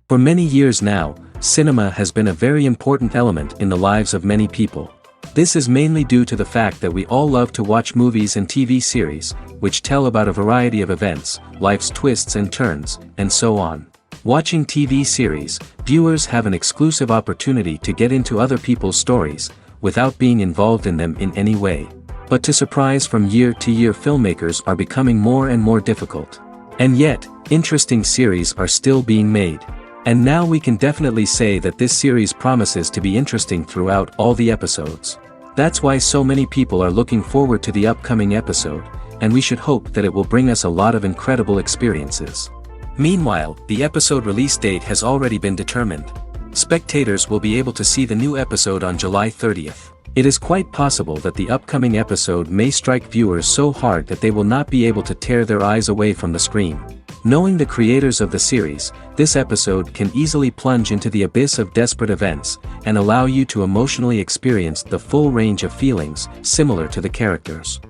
For many years now, cinema has been a very important element in the lives of many people. This is mainly due to the fact that we all love to watch movies and TV series, which tell about a variety of events, life's twists and turns, and so on. Watching TV series, viewers have an exclusive opportunity to get into other people's stories, without being involved in them in any way. But to surprise from year to year, filmmakers are becoming more and more difficult. And yet, interesting series are still being made. And now we can definitely say that this series promises to be interesting throughout all the episodes. That's why so many people are looking forward to the upcoming episode, and we should hope that it will bring us a lot of incredible experiences. Meanwhile, the episode release date has already been determined. Spectators will be able to see the new episode on July 30th. It is quite possible that the upcoming episode may strike viewers so hard that they will not be able to tear their eyes away from the screen. Knowing the creators of the series, this episode can easily plunge into the abyss of desperate events, and allow you to emotionally experience the full range of feelings, similar to the characters.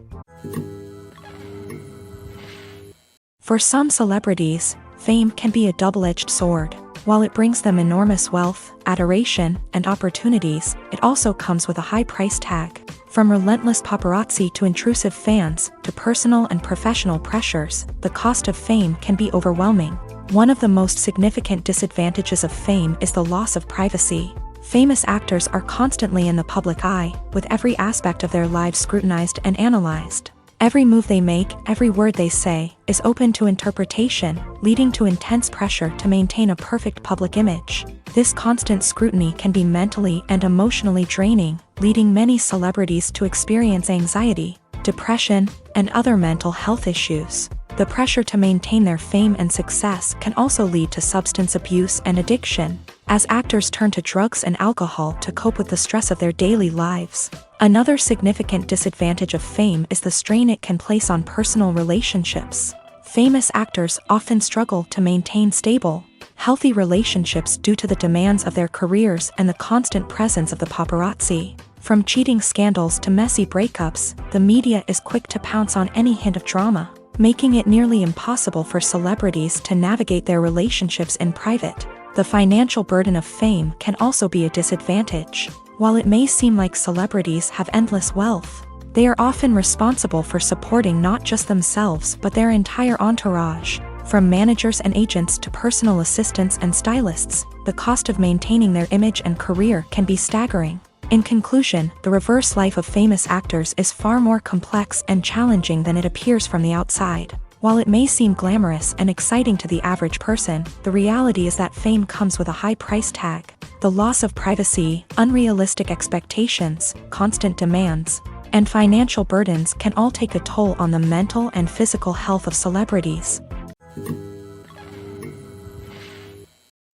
For some celebrities, fame can be a double-edged sword. While it brings them enormous wealth, adoration, and opportunities, it also comes with a high price tag. From relentless paparazzi to intrusive fans, to personal and professional pressures, the cost of fame can be overwhelming. One of the most significant disadvantages of fame is the loss of privacy. Famous actors are constantly in the public eye, with every aspect of their lives scrutinized and analyzed. Every move they make, every word they say, is open to interpretation, leading to intense pressure to maintain a perfect public image. This constant scrutiny can be mentally and emotionally draining, leading many celebrities to experience anxiety, depression, and other mental health issues. The pressure to maintain their fame and success can also lead to substance abuse and addiction, as actors turn to drugs and alcohol to cope with the stress of their daily lives. Another significant disadvantage of fame is the strain it can place on personal relationships. Famous actors often struggle to maintain stable, healthy relationships due to the demands of their careers and the constant presence of the paparazzi. From cheating scandals to messy breakups, the media is quick to pounce on any hint of drama, making it nearly impossible for celebrities to navigate their relationships in private. The financial burden of fame can also be a disadvantage. While it may seem like celebrities have endless wealth, they are often responsible for supporting not just themselves but their entire entourage. From managers and agents to personal assistants and stylists, the cost of maintaining their image and career can be staggering. In conclusion, the reverse life of famous actors is far more complex and challenging than it appears from the outside. While it may seem glamorous and exciting to the average person, the reality is that fame comes with a high price tag. The loss of privacy, unrealistic expectations, constant demands, and financial burdens can all take a toll on the mental and physical health of celebrities.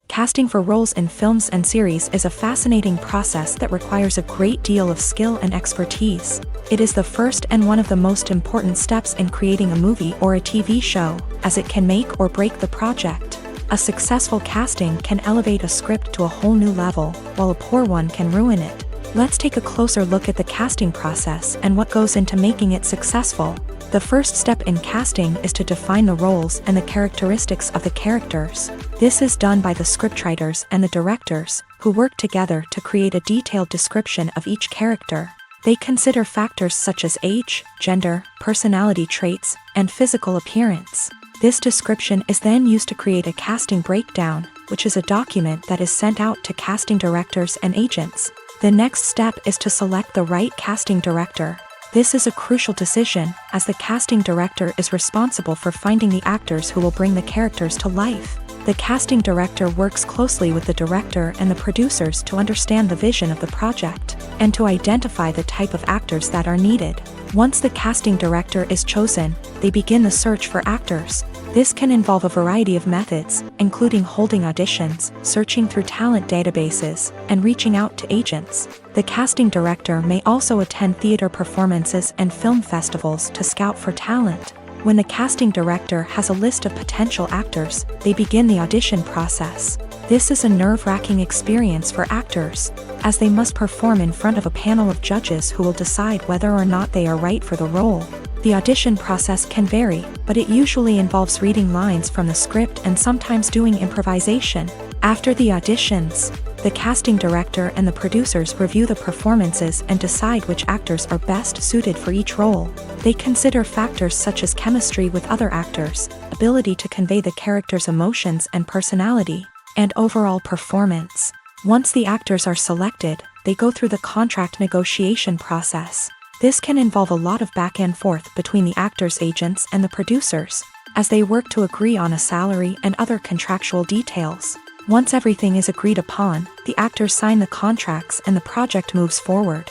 Casting for roles in films and series is a fascinating process that requires a great deal of skill and expertise. It is the first and one of the most important steps in creating a movie or a TV show, as it can make or break the project. A successful casting can elevate a script to a whole new level, while a poor one can ruin it. Let's take a closer look at the casting process and what goes into making it successful. The first step in casting is to define the roles and the characteristics of the characters. This is done by the scriptwriters and the directors, who work together to create a detailed description of each character. They consider factors such as age, gender, personality traits, and physical appearance. This description is then used to create a casting breakdown, which is a document that is sent out to casting directors and agents. The next step is to select the right casting director. This is a crucial decision, as the casting director is responsible for finding the actors who will bring the characters to life. The casting director works closely with the director and the producers to understand the vision of the project, and to identify the type of actors that are needed. Once the casting director is chosen, they begin the search for actors. This can involve a variety of methods, including holding auditions, searching through talent databases, and reaching out to agents. The casting director may also attend theater performances and film festivals to scout for talent. When the casting director has a list of potential actors, they begin the audition process. This is a nerve-wracking experience for actors, as they must perform in front of a panel of judges who will decide whether or not they are right for the role. The audition process can vary, but it usually involves reading lines from the script and sometimes doing improvisation. After the auditions, the casting director and the producers review the performances and decide which actors are best suited for each role. They consider factors such as chemistry with other actors, ability to convey the character's emotions and personality, and overall performance. Once the actors are selected, they go through the contract negotiation process. This can involve a lot of back and forth between the actors' agents and the producers, as they work to agree on a salary and other contractual details. Once everything is agreed upon, the actors sign the contracts and the project moves forward.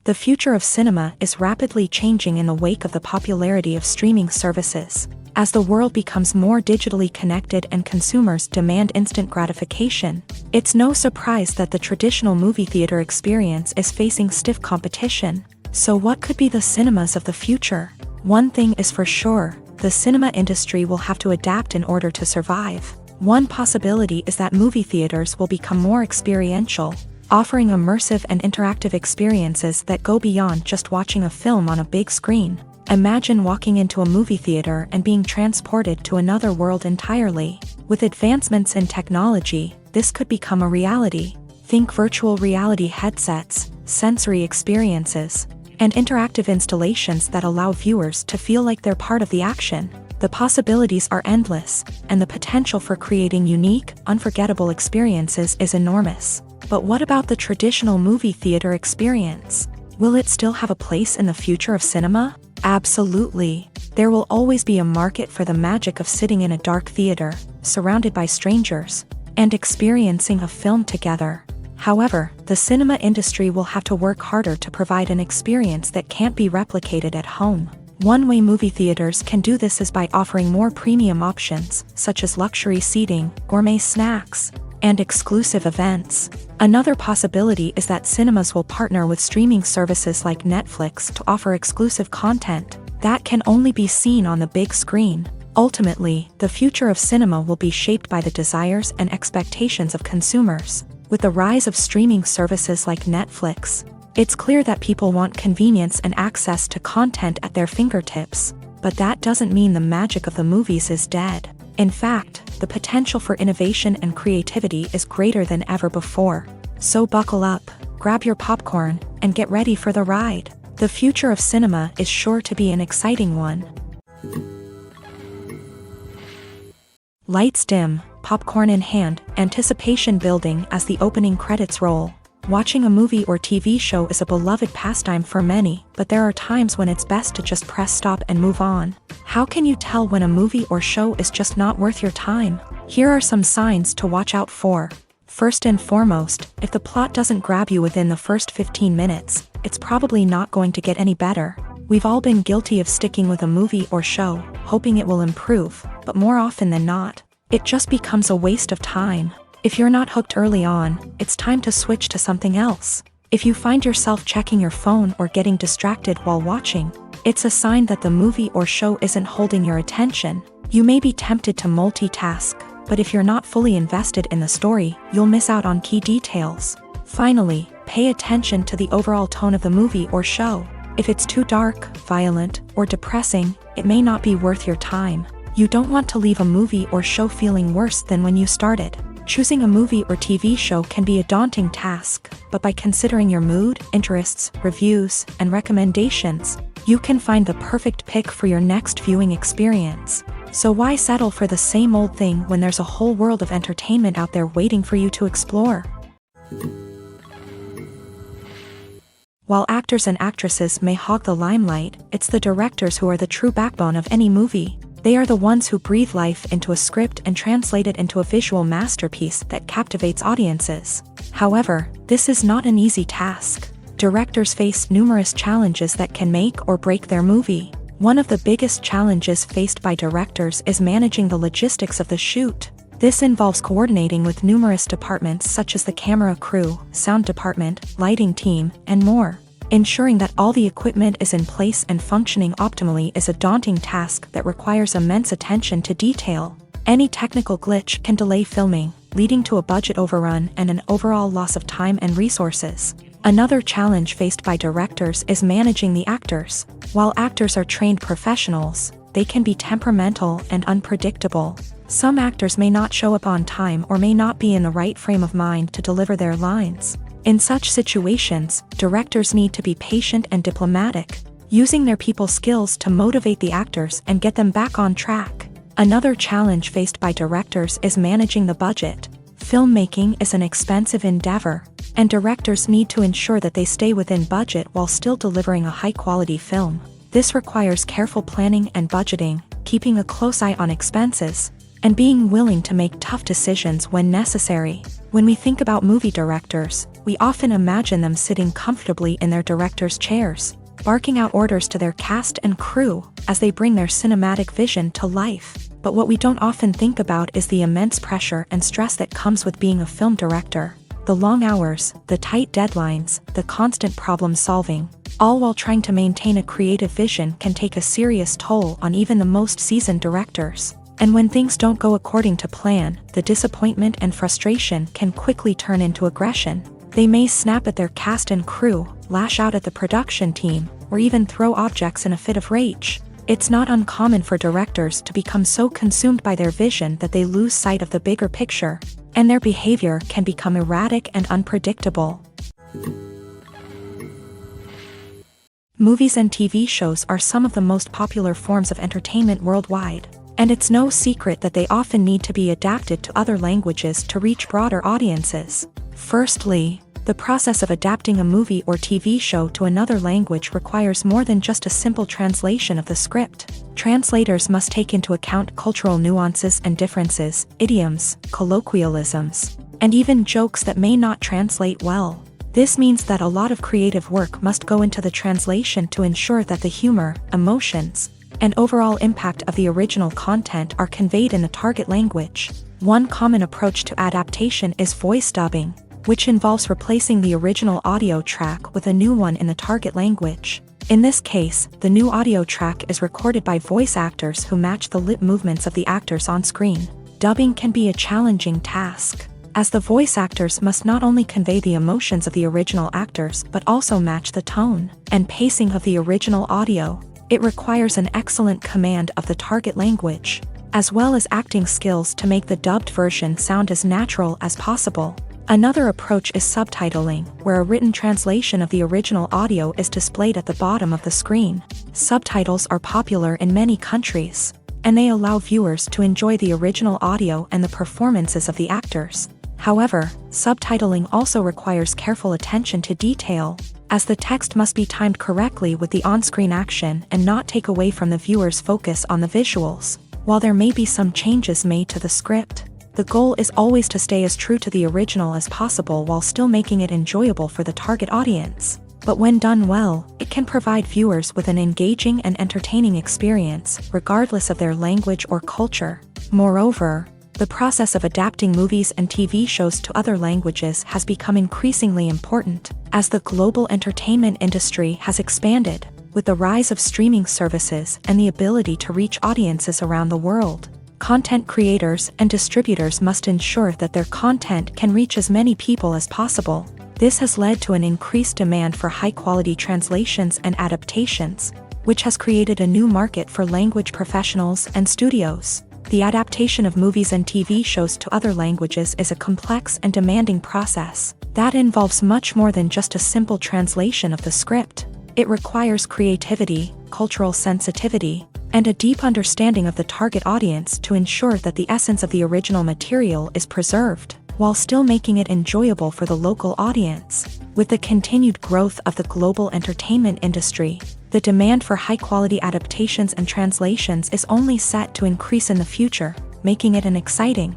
The future of cinema is rapidly changing in the wake of the popularity of streaming services. As the world becomes more digitally connected and consumers demand instant gratification, it's no surprise that the traditional movie theater experience is facing stiff competition. So what could be the cinemas of the future? One thing is for sure, the cinema industry will have to adapt in order to survive. One possibility is that movie theaters will become more experiential, offering immersive and interactive experiences that go beyond just watching a film on a big screen. Imagine walking into a movie theater and being transported to another world entirely. With advancements in technology, this could become a reality. Think virtual reality headsets, sensory experiences, and interactive installations that allow viewers to feel like they're part of the action. The possibilities are endless, and the potential for creating unique, unforgettable experiences is enormous. But what about the traditional movie theater experience? Will it still have a place in the future of cinema? Absolutely. There will always be a market for the magic of sitting in a dark theater, surrounded by strangers, and experiencing a film together. However, the cinema industry will have to work harder to provide an experience that can't be replicated at home. One way movie theaters can do this is by offering more premium options, such as luxury seating, gourmet snacks, and exclusive events. Another possibility is that cinemas will partner with streaming services like Netflix to offer exclusive content that can only be seen on the big screen. Ultimately, the future of cinema will be shaped by the desires and expectations of consumers. With the rise of streaming services like Netflix, it's clear that people want convenience and access to content at their fingertips. But that doesn't mean the magic of the movies is dead. In fact, the potential for innovation and creativity is greater than ever before. So buckle up, grab your popcorn, and get ready for the ride. The future of cinema is sure to be an exciting one. Lights dim, popcorn in hand, anticipation building as the opening credits roll. Watching a movie or TV show is a beloved pastime for many, but there are times when it's best to just press stop and move on. How can you tell when a movie or show is just not worth your time? Here are some signs to watch out for. First and foremost, if the plot doesn't grab you within the first 15 minutes, it's probably not going to get any better. We've all been guilty of sticking with a movie or show, hoping it will improve, but more often than not, it just becomes a waste of time. If you're not hooked early on, it's time to switch to something else. If you find yourself checking your phone or getting distracted while watching, it's a sign that the movie or show isn't holding your attention. You may be tempted to multitask, but if you're not fully invested in the story, you'll miss out on key details. Finally, pay attention to the overall tone of the movie or show. If it's too dark, violent, or depressing, it may not be worth your time. You don't want to leave a movie or show feeling worse than when you started. Choosing a movie or TV show can be a daunting task, but by considering your mood, interests, reviews, and recommendations, you can find the perfect pick for your next viewing experience. So why settle for the same old thing when there's a whole world of entertainment out there waiting for you to explore? While actors and actresses may hog the limelight, it's the directors who are the true backbone of any movie. They are the ones who breathe life into a script and translate it into a visual masterpiece that captivates audiences. However, this is not an easy task. Directors face numerous challenges that can make or break their movie. One of the biggest challenges faced by directors is managing the logistics of the shoot. This involves coordinating with numerous departments such as the camera crew, sound department, lighting team, and more. Ensuring that all the equipment is in place and functioning optimally is a daunting task that requires immense attention to detail. Any technical glitch can delay filming, leading to a budget overrun and an overall loss of time and resources. Another challenge faced by directors is managing the actors. While actors are trained professionals, they can be temperamental and unpredictable. Some actors may not show up on time or may not be in the right frame of mind to deliver their lines. In such situations, directors need to be patient and diplomatic, using their people skills to motivate the actors and get them back on track. Another challenge faced by directors is managing the budget. Filmmaking is an expensive endeavor, and directors need to ensure that they stay within budget while still delivering a high-quality film. This requires careful planning and budgeting, keeping a close eye on expenses, and being willing to make tough decisions when necessary. When we think about movie directors, we often imagine them sitting comfortably in their director's chairs, barking out orders to their cast and crew as they bring their cinematic vision to life. But what we don't often think about is the immense pressure and stress that comes with being a film director. The long hours, the tight deadlines, the constant problem solving, all while trying to maintain a creative vision can take a serious toll on even the most seasoned directors. And when things don't go according to plan, the disappointment and frustration can quickly turn into aggression. They may snap at their cast and crew, lash out at the production team, or even throw objects in a fit of rage. It's not uncommon for directors to become so consumed by their vision that they lose sight of the bigger picture, and their behavior can become erratic and unpredictable. Movies and TV shows are some of the most popular forms of entertainment worldwide, and it's no secret that they often need to be adapted to other languages to reach broader audiences. Firstly, the process of adapting a movie or TV show to another language requires more than just a simple translation of the script. Translators must take into account cultural nuances and differences, idioms, colloquialisms, and even jokes that may not translate well. This means that a lot of creative work must go into the translation to ensure that the humor, emotions, and overall impact of the original content are conveyed in the target language. One common approach to adaptation is voice dubbing, which involves replacing the original audio track with a new one in the target language. In this case, the new audio track is recorded by voice actors who match the lip movements of the actors on screen. Dubbing can be a challenging task, as the voice actors must not only convey the emotions of the original actors but also match the tone and pacing of the original audio. It requires an excellent command of the target language, as well as acting skills to make the dubbed version sound as natural as possible. Another approach is subtitling, where a written translation of the original audio is displayed at the bottom of the screen. Subtitles are popular in many countries, and they allow viewers to enjoy the original audio and the performances of the actors. However, subtitling also requires careful attention to detail, as the text must be timed correctly with the on-screen action and not take away from the viewer's focus on the visuals. While there may be some changes made to the script, the goal is always to stay as true to the original as possible while still making it enjoyable for the target audience. But when done well, it can provide viewers with an engaging and entertaining experience, regardless of their language or culture. Moreover, the process of adapting movies and TV shows to other languages has become increasingly important, as the global entertainment industry has expanded, with the rise of streaming services and the ability to reach audiences around the world. Content creators and distributors must ensure that their content can reach as many people as possible. This has led to an increased demand for high-quality translations and adaptations, which has created a new market for language professionals and studios. The adaptation of movies and TV shows to other languages is a complex and demanding process that involves much more than just a simple translation of the script. It requires creativity, cultural sensitivity, and a deep understanding of the target audience to ensure that the essence of the original material is preserved, while still making it enjoyable for the local audience. With the continued growth of the global entertainment industry, the demand for high-quality adaptations and translations is only set to increase in the future, making it an exciting.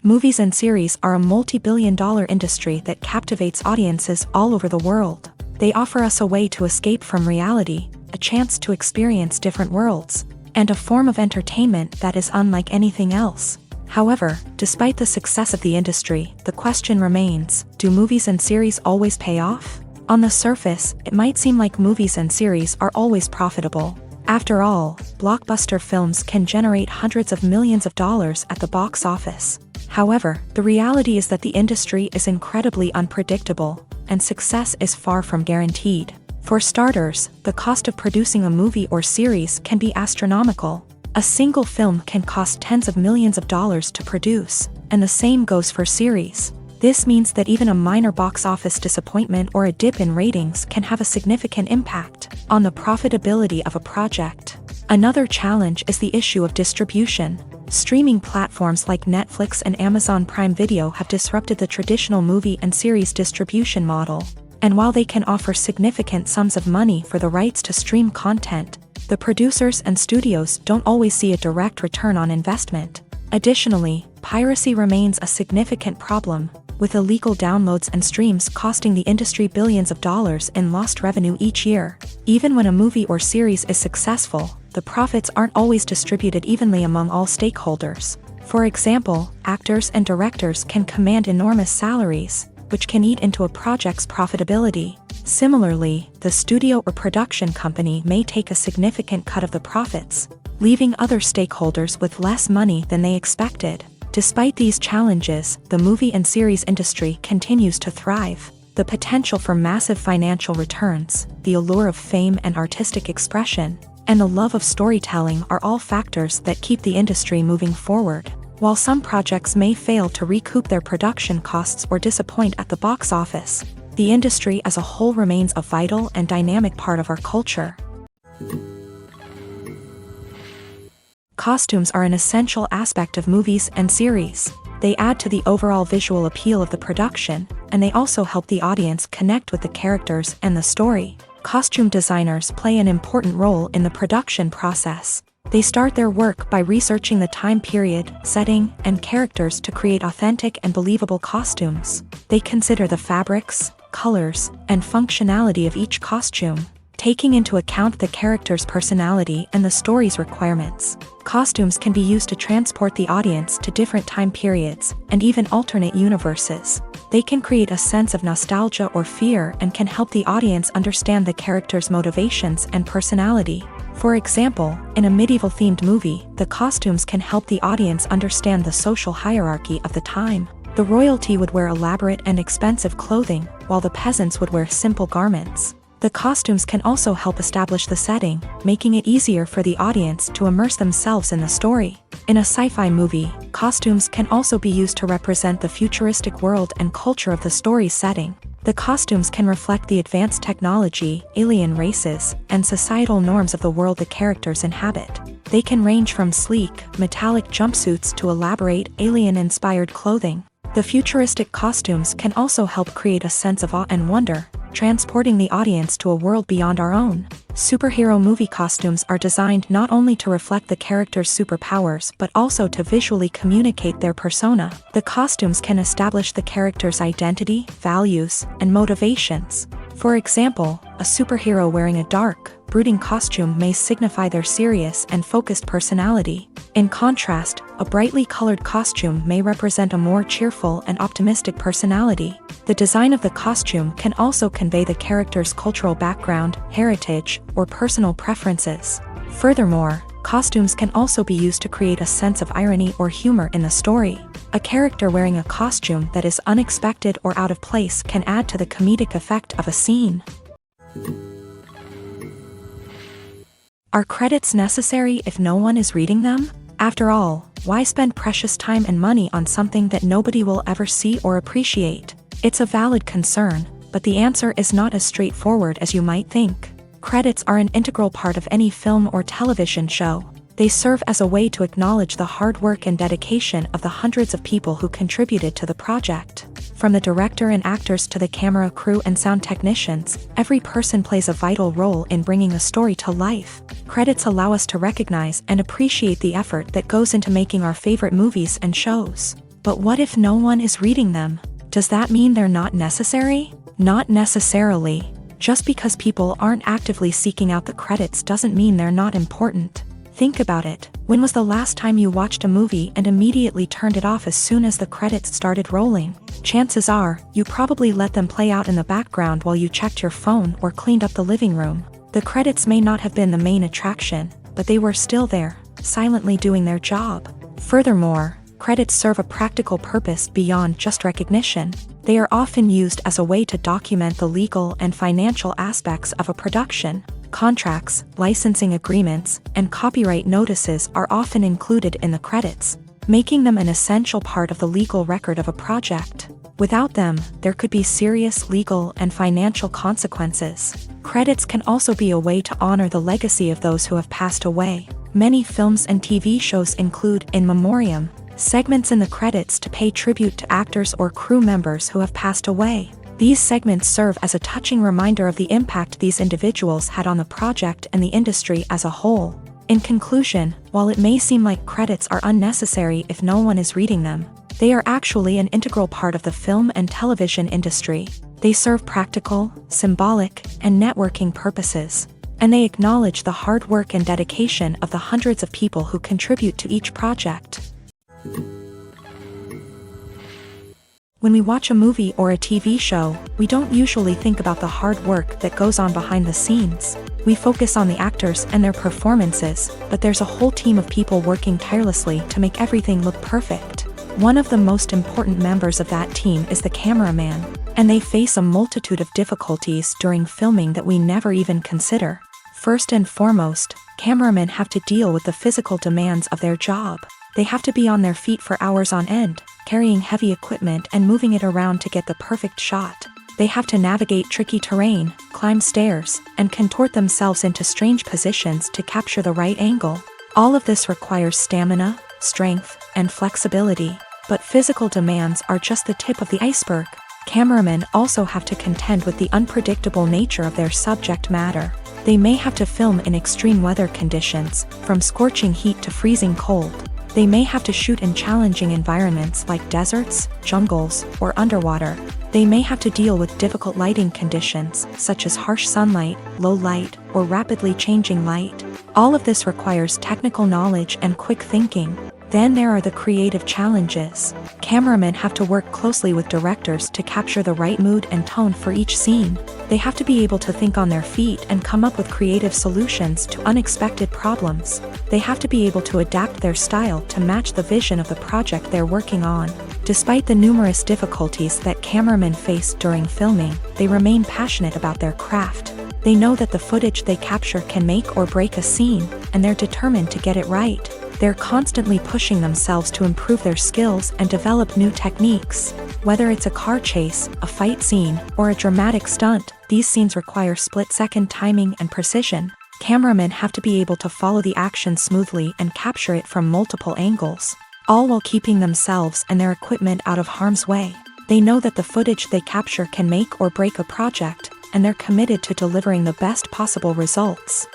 Movies and series are a multi-billion-dollar industry that captivates audiences all over the world. They offer us a way to escape from reality, a chance to experience different worlds, and a form of entertainment that is unlike anything else. However, despite the success of the industry, the question remains, do movies and series always pay off? On the surface, it might seem like movies and series are always profitable. After all, blockbuster films can generate hundreds of millions of dollars at the box office. However, the reality is that the industry is incredibly unpredictable, and success is far from guaranteed. For starters, the cost of producing a movie or series can be astronomical. A single film can cost tens of millions of dollars to produce, and the same goes for series. This means that even a minor box office disappointment or a dip in ratings can have a significant impact on the profitability of a project. Another challenge is the issue of distribution. Streaming platforms like Netflix and Amazon Prime Video have disrupted the traditional movie and series distribution model. And while they can offer significant sums of money for the rights to stream content, the producers and studios don't always see a direct return on investment. Additionally, piracy remains a significant problem, with illegal downloads and streams costing the industry billions of dollars in lost revenue each year. Even when a movie or series is successful, the profits aren't always distributed evenly among all stakeholders. For example, actors and directors can command enormous salaries, which can eat into a project's profitability. Similarly, the studio or production company may take a significant cut of the profits, leaving other stakeholders with less money than they expected. Despite these challenges, the movie and series industry continues to thrive. The potential for massive financial returns, the allure of fame and artistic expression, and the love of storytelling are all factors that keep the industry moving forward. While some projects may fail to recoup their production costs or disappoint at the box office, the industry as a whole remains a vital and dynamic part of our culture. Costumes are an essential aspect of movies and series. They add to the overall visual appeal of the production, and they also help the audience connect with the characters and the story. Costume designers play an important role in the production process. They start their work by researching the time period, setting, and characters to create authentic and believable costumes. They consider the fabrics, colors, and functionality of each costume, taking into account the character's personality and the story's requirements. Costumes can be used to transport the audience to different time periods and even alternate universes. They can create a sense of nostalgia or fear and can help the audience understand the character's motivations and personality. For example, in a medieval-themed movie, the costumes can help the audience understand the social hierarchy of the time. The royalty would wear elaborate and expensive clothing, while the peasants would wear simple garments. The costumes can also help establish the setting, making it easier for the audience to immerse themselves in the story. In a sci-fi movie, costumes can also be used to represent the futuristic world and culture of the story's setting. The costumes can reflect the advanced technology, alien races, and societal norms of the world the characters inhabit. They can range from sleek, metallic jumpsuits to elaborate, alien-inspired clothing. The futuristic costumes can also help create a sense of awe and wonder, transporting the audience to a world beyond our own. Superhero movie costumes are designed not only to reflect the character's superpowers but also to visually communicate their persona. The costumes can establish the character's identity, values, and motivations. For example, a superhero wearing a dark, brooding costume may signify their serious and focused personality. In contrast, a brightly colored costume may represent a more cheerful and optimistic personality. The design of the costume can also convey the character's cultural background, heritage, or personal preferences. Furthermore, costumes can also be used to create a sense of irony or humor in the story. A character wearing a costume that is unexpected or out of place can add to the comedic effect of a scene. Are credits necessary if no one is reading them? After all, why spend precious time and money on something that nobody will ever see or appreciate? It's a valid concern, but the answer is not as straightforward as you might think. Credits are an integral part of any film or television show. They serve as a way to acknowledge the hard work and dedication of the hundreds of people who contributed to the project. From the director and actors to the camera crew and sound technicians, every person plays a vital role in bringing a story to life. Credits allow us to recognize and appreciate the effort that goes into making our favorite movies and shows. But what if no one is reading them? Does that mean they're not necessary? Not necessarily. Just because people aren't actively seeking out the credits doesn't mean they're not important. Think about it. When was the last time you watched a movie and immediately turned it off as soon as the credits started rolling? Chances are, you probably let them play out in the background while you checked your phone or cleaned up the living room. The credits may not have been the main attraction, but they were still there, silently doing their job. Furthermore, credits serve a practical purpose beyond just recognition. They are often used as a way to document the legal and financial aspects of a production. Contracts, licensing agreements, and copyright notices are often included in the credits, making them an essential part of the legal record of a project. Without them, there could be serious legal and financial consequences. Credits can also be a way to honor the legacy of those who have passed away. Many films and TV shows include in memoriam segments in the credits to pay tribute to actors or crew members who have passed away. These segments serve as a touching reminder of the impact these individuals had on the project and the industry as a whole. In conclusion, while it may seem like credits are unnecessary if no one is reading them, they are actually an integral part of the film and television industry. They serve practical, symbolic, and networking purposes, and they acknowledge the hard work and dedication of the hundreds of people who contribute to each project. When we watch a movie or a TV show, we don't usually think about the hard work that goes on behind the scenes. We focus on the actors and their performances, but there's a whole team of people working tirelessly to make everything look perfect. One of the most important members of that team is the cameraman, and they face a multitude of difficulties during filming that we never even consider. First and foremost, cameramen have to deal with the physical demands of their job. They have to be on their feet for hours on end, carrying heavy equipment and moving it around to get the perfect shot. They have to navigate tricky terrain, climb stairs, and contort themselves into strange positions to capture the right angle. All of this requires stamina, strength, and flexibility. But physical demands are just the tip of the iceberg. Cameramen also have to contend with the unpredictable nature of their subject matter. They may have to film in extreme weather conditions, from scorching heat to freezing cold. They may have to shoot in challenging environments like deserts, jungles, or underwater. They may have to deal with difficult lighting conditions, such as harsh sunlight, low light, or rapidly changing light. All of this requires technical knowledge and quick thinking. Then there are the creative challenges. Cameramen have to work closely with directors to capture the right mood and tone for each scene. They have to be able to think on their feet and come up with creative solutions to unexpected problems. They have to be able to adapt their style to match the vision of the project they're working on. Despite the numerous difficulties that cameramen face during filming, they remain passionate about their craft. They know that the footage they capture can make or break a scene, and they're determined to get it right. They're constantly pushing themselves to improve their skills and develop new techniques. Whether it's a car chase, a fight scene, or a dramatic stunt, these scenes require split-second timing and precision. Cameramen have to be able to follow the action smoothly and capture it from multiple angles, all while keeping themselves and their equipment out of harm's way. They know that the footage they capture can make or break a project, and they're committed to delivering the best possible results.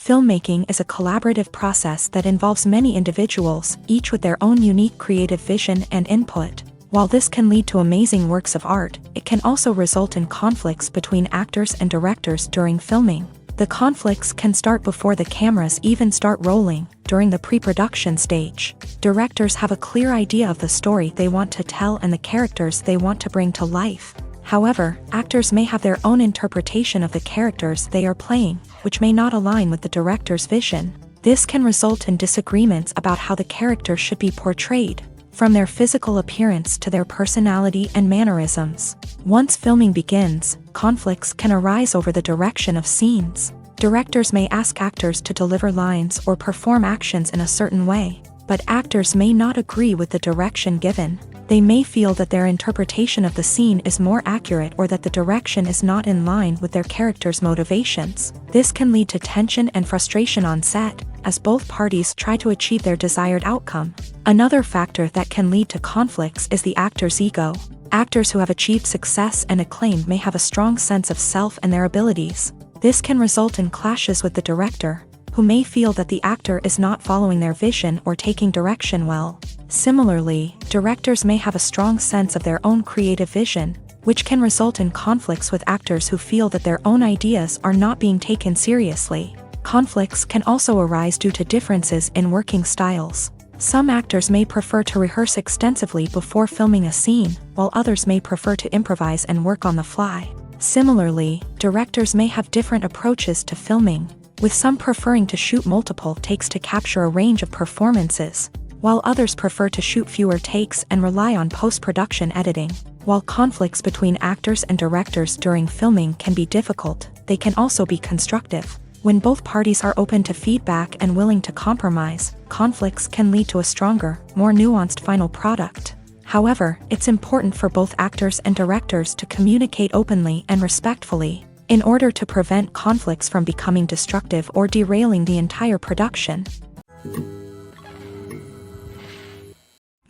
Filmmaking is a collaborative process that involves many individuals, each with their own unique creative vision and input. While this can lead to amazing works of art, it can also result in conflicts between actors and directors during filming. The conflicts can start before the cameras even start rolling, during the pre-production stage. Directors have a clear idea of the story they want to tell and the characters they want to bring to life. However, actors may have their own interpretation of the characters they are playing, which may not align with the director's vision. This can result in disagreements about how the character should be portrayed, from their physical appearance to their personality and mannerisms. Once filming begins, conflicts can arise over the direction of scenes. Directors may ask actors to deliver lines or perform actions in a certain way, but actors may not agree with the direction given. They may feel that their interpretation of the scene is more accurate or that the direction is not in line with their character's motivations. This can lead to tension and frustration on set, as both parties try to achieve their desired outcome. Another factor that can lead to conflicts is the actor's ego. Actors who have achieved success and acclaim may have a strong sense of self and their abilities. This can result in clashes with the director, who may feel that the actor is not following their vision or taking direction well. Similarly, directors may have a strong sense of their own creative vision, which can result in conflicts with actors who feel that their own ideas are not being taken seriously. Conflicts can also arise due to differences in working styles. Some actors may prefer to rehearse extensively before filming a scene, while others may prefer to improvise and work on the fly. Similarly, directors may have different approaches to filming, with some preferring to shoot multiple takes to capture a range of performances, while others prefer to shoot fewer takes and rely on post-production editing. While conflicts between actors and directors during filming can be difficult, they can also be constructive. When both parties are open to feedback and willing to compromise, conflicts can lead to a stronger, more nuanced final product. However, it's important for both actors and directors to communicate openly and respectfully, in order to prevent conflicts from becoming destructive or derailing the entire production.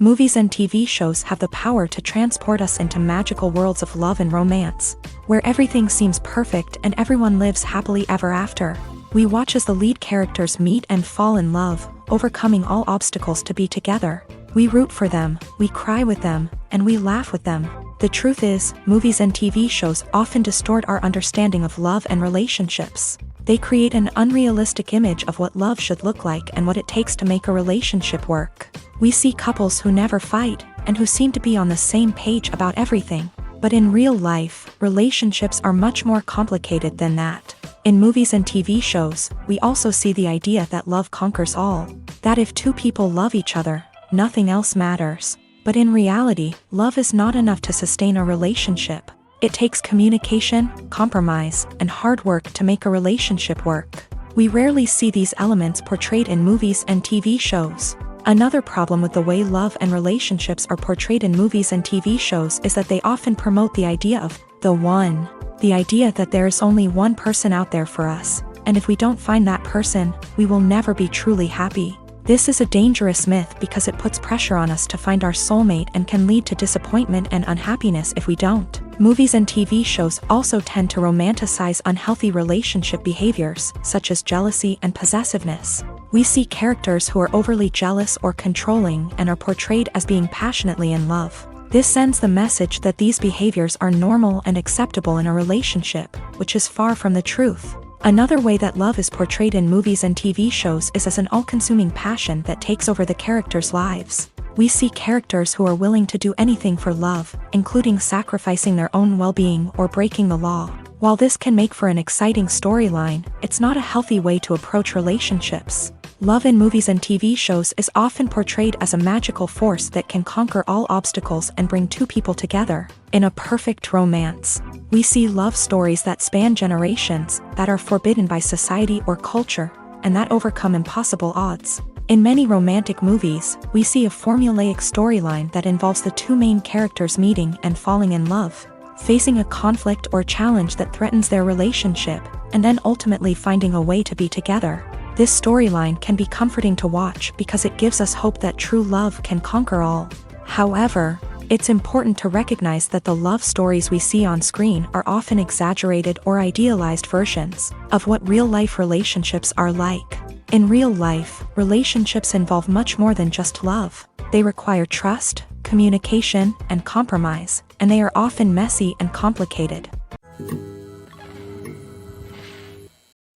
Movies and TV shows have the power to transport us into magical worlds of love and romance, where everything seems perfect and everyone lives happily ever after. We watch as the lead characters meet and fall in love, overcoming all obstacles to be together. We root for them, we cry with them, and we laugh with them. The truth is, movies and TV shows often distort our understanding of love and relationships. They create an unrealistic image of what love should look like and what it takes to make a relationship work. We see couples who never fight, and who seem to be on the same page about everything. But in real life, relationships are much more complicated than that. In movies and TV shows, we also see the idea that love conquers all. That if two people love each other, nothing else matters. But in reality, love is not enough to sustain a relationship. It takes communication, compromise, and hard work to make a relationship work. We rarely see these elements portrayed in movies and TV shows. Another problem with the way love and relationships are portrayed in movies and TV shows is that they often promote the idea of the one. The idea that there is only one person out there for us, and if we don't find that person, we will never be truly happy. This is a dangerous myth because it puts pressure on us to find our soulmate and can lead to disappointment and unhappiness if we don't. Movies and TV shows also tend to romanticize unhealthy relationship behaviors, such as jealousy and possessiveness. We see characters who are overly jealous or controlling and are portrayed as being passionately in love. This sends the message that these behaviors are normal and acceptable in a relationship, which is far from the truth. Another way that love is portrayed in movies and TV shows is as an all-consuming passion that takes over the characters' lives. We see characters who are willing to do anything for love, including sacrificing their own well-being or breaking the law. While this can make for an exciting storyline, it's not a healthy way to approach relationships. Love in movies and TV shows is often portrayed as a magical force that can conquer all obstacles and bring two people together. In a perfect romance, we see love stories that span generations, that are forbidden by society or culture, and that overcome impossible odds. In many romantic movies, we see a formulaic storyline that involves the two main characters meeting and falling in love, facing a conflict or challenge that threatens their relationship, and then ultimately finding a way to be together. This storyline can be comforting to watch because it gives us hope that true love can conquer all. However, it's important to recognize that the love stories we see on screen are often exaggerated or idealized versions of what real-life relationships are like. In real life, relationships involve much more than just love. They require trust, communication, and compromise, and they are often messy and complicated.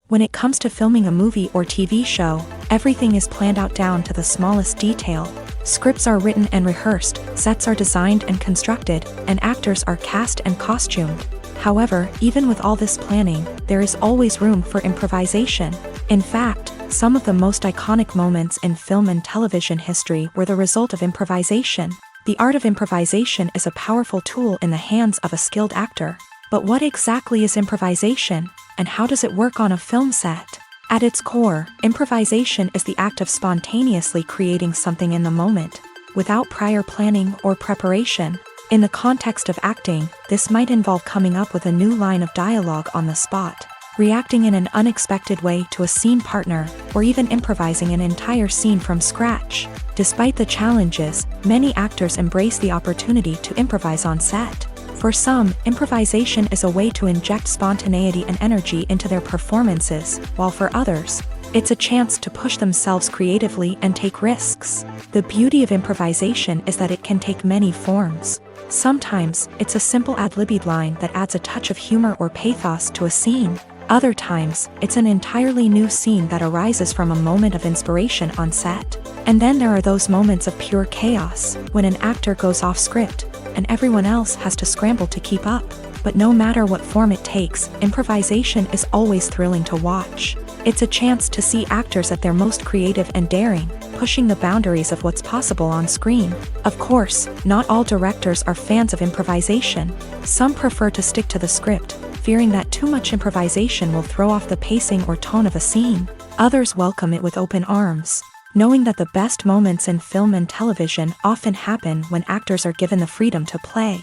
When it comes to filming a movie or TV show, everything is planned out down to the smallest detail. Scripts are written and rehearsed, sets are designed and constructed, and actors are cast and costumed. However, even with all this planning, there is always room for improvisation. In fact, some of the most iconic moments in film and television history were the result of improvisation. The art of improvisation is a powerful tool in the hands of a skilled actor. But what exactly is improvisation, and how does it work on a film set? At its core, improvisation is the act of spontaneously creating something in the moment, without prior planning or preparation. In the context of acting, this might involve coming up with a new line of dialogue on the spot, reacting in an unexpected way to a scene partner, or even improvising an entire scene from scratch. Despite the challenges, many actors embrace the opportunity to improvise on set. For some, improvisation is a way to inject spontaneity and energy into their performances, while for others, it's a chance to push themselves creatively and take risks. The beauty of improvisation is that it can take many forms. Sometimes, it's a simple ad-libbed line that adds a touch of humor or pathos to a scene. Other times, it's an entirely new scene that arises from a moment of inspiration on set. And then there are those moments of pure chaos, when an actor goes off script, and everyone else has to scramble to keep up. But no matter what form it takes, improvisation is always thrilling to watch. It's a chance to see actors at their most creative and daring, pushing the boundaries of what's possible on screen. Of course, not all directors are fans of improvisation. Some prefer to stick to the script, fearing that too much improvisation will throw off the pacing or tone of a scene. Others welcome it with open arms, knowing that the best moments in film and television often happen when actors are given the freedom to play.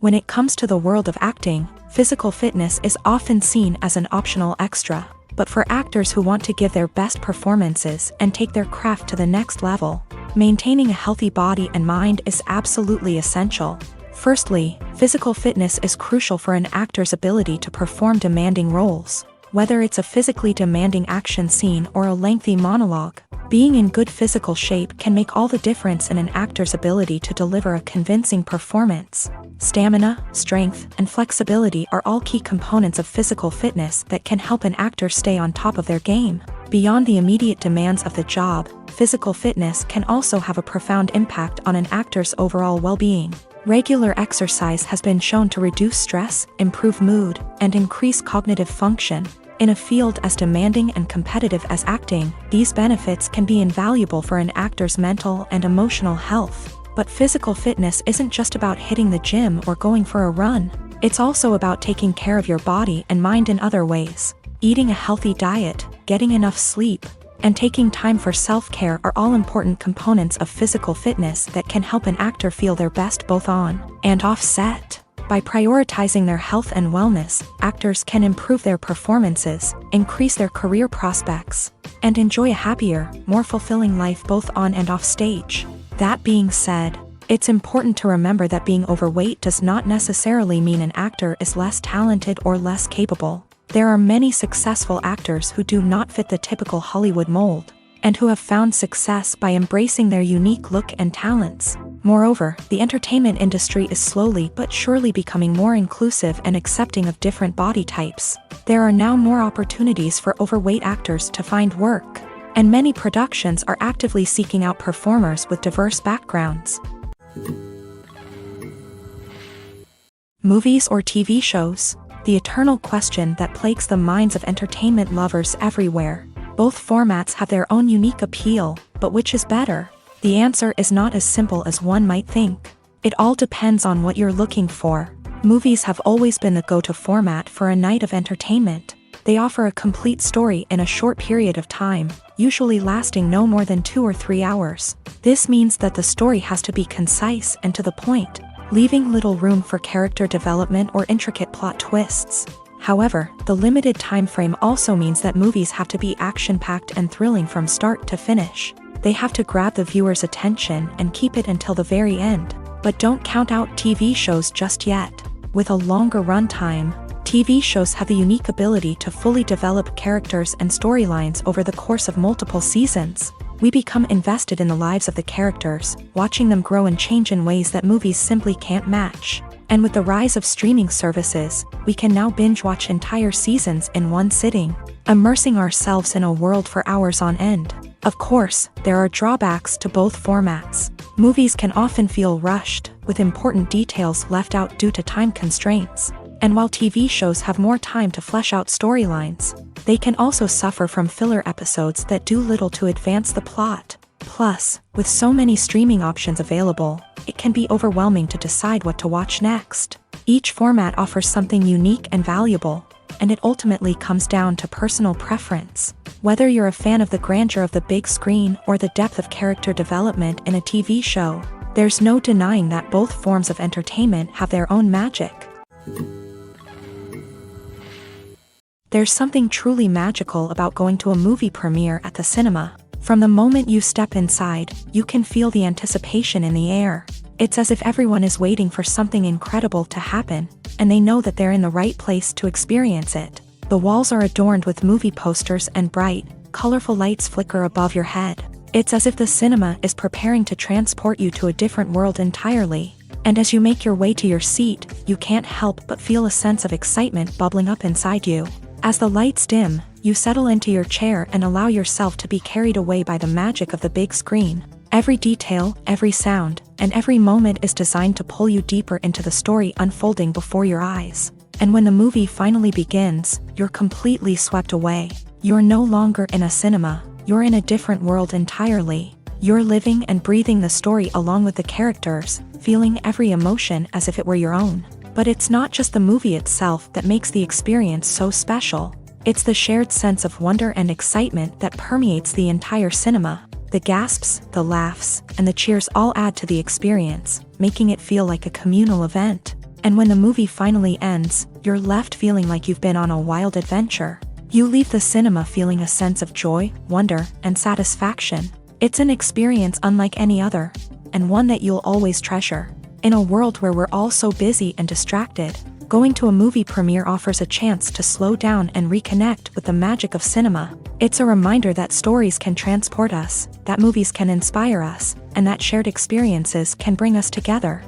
When it comes to the world of acting, physical fitness is often seen as an optional extra. But for actors who want to give their best performances and take their craft to the next level, maintaining a healthy body and mind is absolutely essential. Firstly, physical fitness is crucial for an actor's ability to perform demanding roles. Whether it's a physically demanding action scene or a lengthy monologue, being in good physical shape can make all the difference in an actor's ability to deliver a convincing performance. Stamina, strength, and flexibility are all key components of physical fitness that can help an actor stay on top of their game. Beyond the immediate demands of the job, physical fitness can also have a profound impact on an actor's overall well-being. Regular exercise has been shown to reduce stress, improve mood, and increase cognitive function. In a field as demanding and competitive as acting, these benefits can be invaluable for an actor's mental and emotional health. But physical fitness isn't just about hitting the gym or going for a run. It's also about taking care of your body and mind in other ways. Eating a healthy diet, getting enough sleep, and taking time for self-care are all important components of physical fitness that can help an actor feel their best both on and off set. By prioritizing their health and wellness, actors can improve their performances, increase their career prospects, and enjoy a happier, more fulfilling life both on and off stage. That being said, it's important to remember that being overweight does not necessarily mean an actor is less talented or less capable. There are many successful actors who do not fit the typical Hollywood mold, and who have found success by embracing their unique look and talents. Moreover, the entertainment industry is slowly but surely becoming more inclusive and accepting of different body types. There are now more opportunities for overweight actors to find work, and many productions are actively seeking out performers with diverse backgrounds. Movies or TV shows? The eternal question that plagues the minds of entertainment lovers everywhere. Both formats have their own unique appeal, but which is better? The answer is not as simple as one might think. It all depends on what you're looking for. Movies have always been the go-to format for a night of entertainment. They offer a complete story in a short period of time, usually lasting no more than 2 or 3 hours. This means that the story has to be concise and to the point, leaving little room for character development or intricate plot twists. However, the limited time frame also means that movies have to be action-packed and thrilling from start to finish. They have to grab the viewer's attention and keep it until the very end. But don't count out TV shows just yet. With a longer runtime, TV shows have the unique ability to fully develop characters and storylines over the course of multiple seasons. We become invested in the lives of the characters, watching them grow and change in ways that movies simply can't match. And with the rise of streaming services, we can now binge-watch entire seasons in one sitting, immersing ourselves in a world for hours on end. Of course, there are drawbacks to both formats. Movies can often feel rushed, with important details left out due to time constraints. And while TV shows have more time to flesh out storylines, they can also suffer from filler episodes that do little to advance the plot. Plus, with so many streaming options available, it can be overwhelming to decide what to watch next. Each format offers something unique and valuable, and it ultimately comes down to personal preference. Whether you're a fan of the grandeur of the big screen or the depth of character development in a TV show, there's no denying that both forms of entertainment have their own magic. There's something truly magical about going to a movie premiere at the cinema. From the moment you step inside, you can feel the anticipation in the air. It's as if everyone is waiting for something incredible to happen, and they know that they're in the right place to experience it. The walls are adorned with movie posters and bright, colorful lights flicker above your head. It's as if the cinema is preparing to transport you to a different world entirely. And as you make your way to your seat, you can't help but feel a sense of excitement bubbling up inside you. As the lights dim, you settle into your chair and allow yourself to be carried away by the magic of the big screen. Every detail, every sound, and every moment is designed to pull you deeper into the story unfolding before your eyes. And when the movie finally begins, you're completely swept away. You're no longer in a cinema, you're in a different world entirely. You're living and breathing the story along with the characters, feeling every emotion as if it were your own. But it's not just the movie itself that makes the experience so special. It's the shared sense of wonder and excitement that permeates the entire cinema. The gasps, the laughs, and the cheers all add to the experience, making it feel like a communal event. And when the movie finally ends, you're left feeling like you've been on a wild adventure. You leave the cinema feeling a sense of joy, wonder, and satisfaction. It's an experience unlike any other, and one that you'll always treasure. In a world where we're all so busy and distracted, going to a movie premiere offers a chance to slow down and reconnect with the magic of cinema. It's a reminder that stories can transport us, that movies can inspire us, and that shared experiences can bring us together.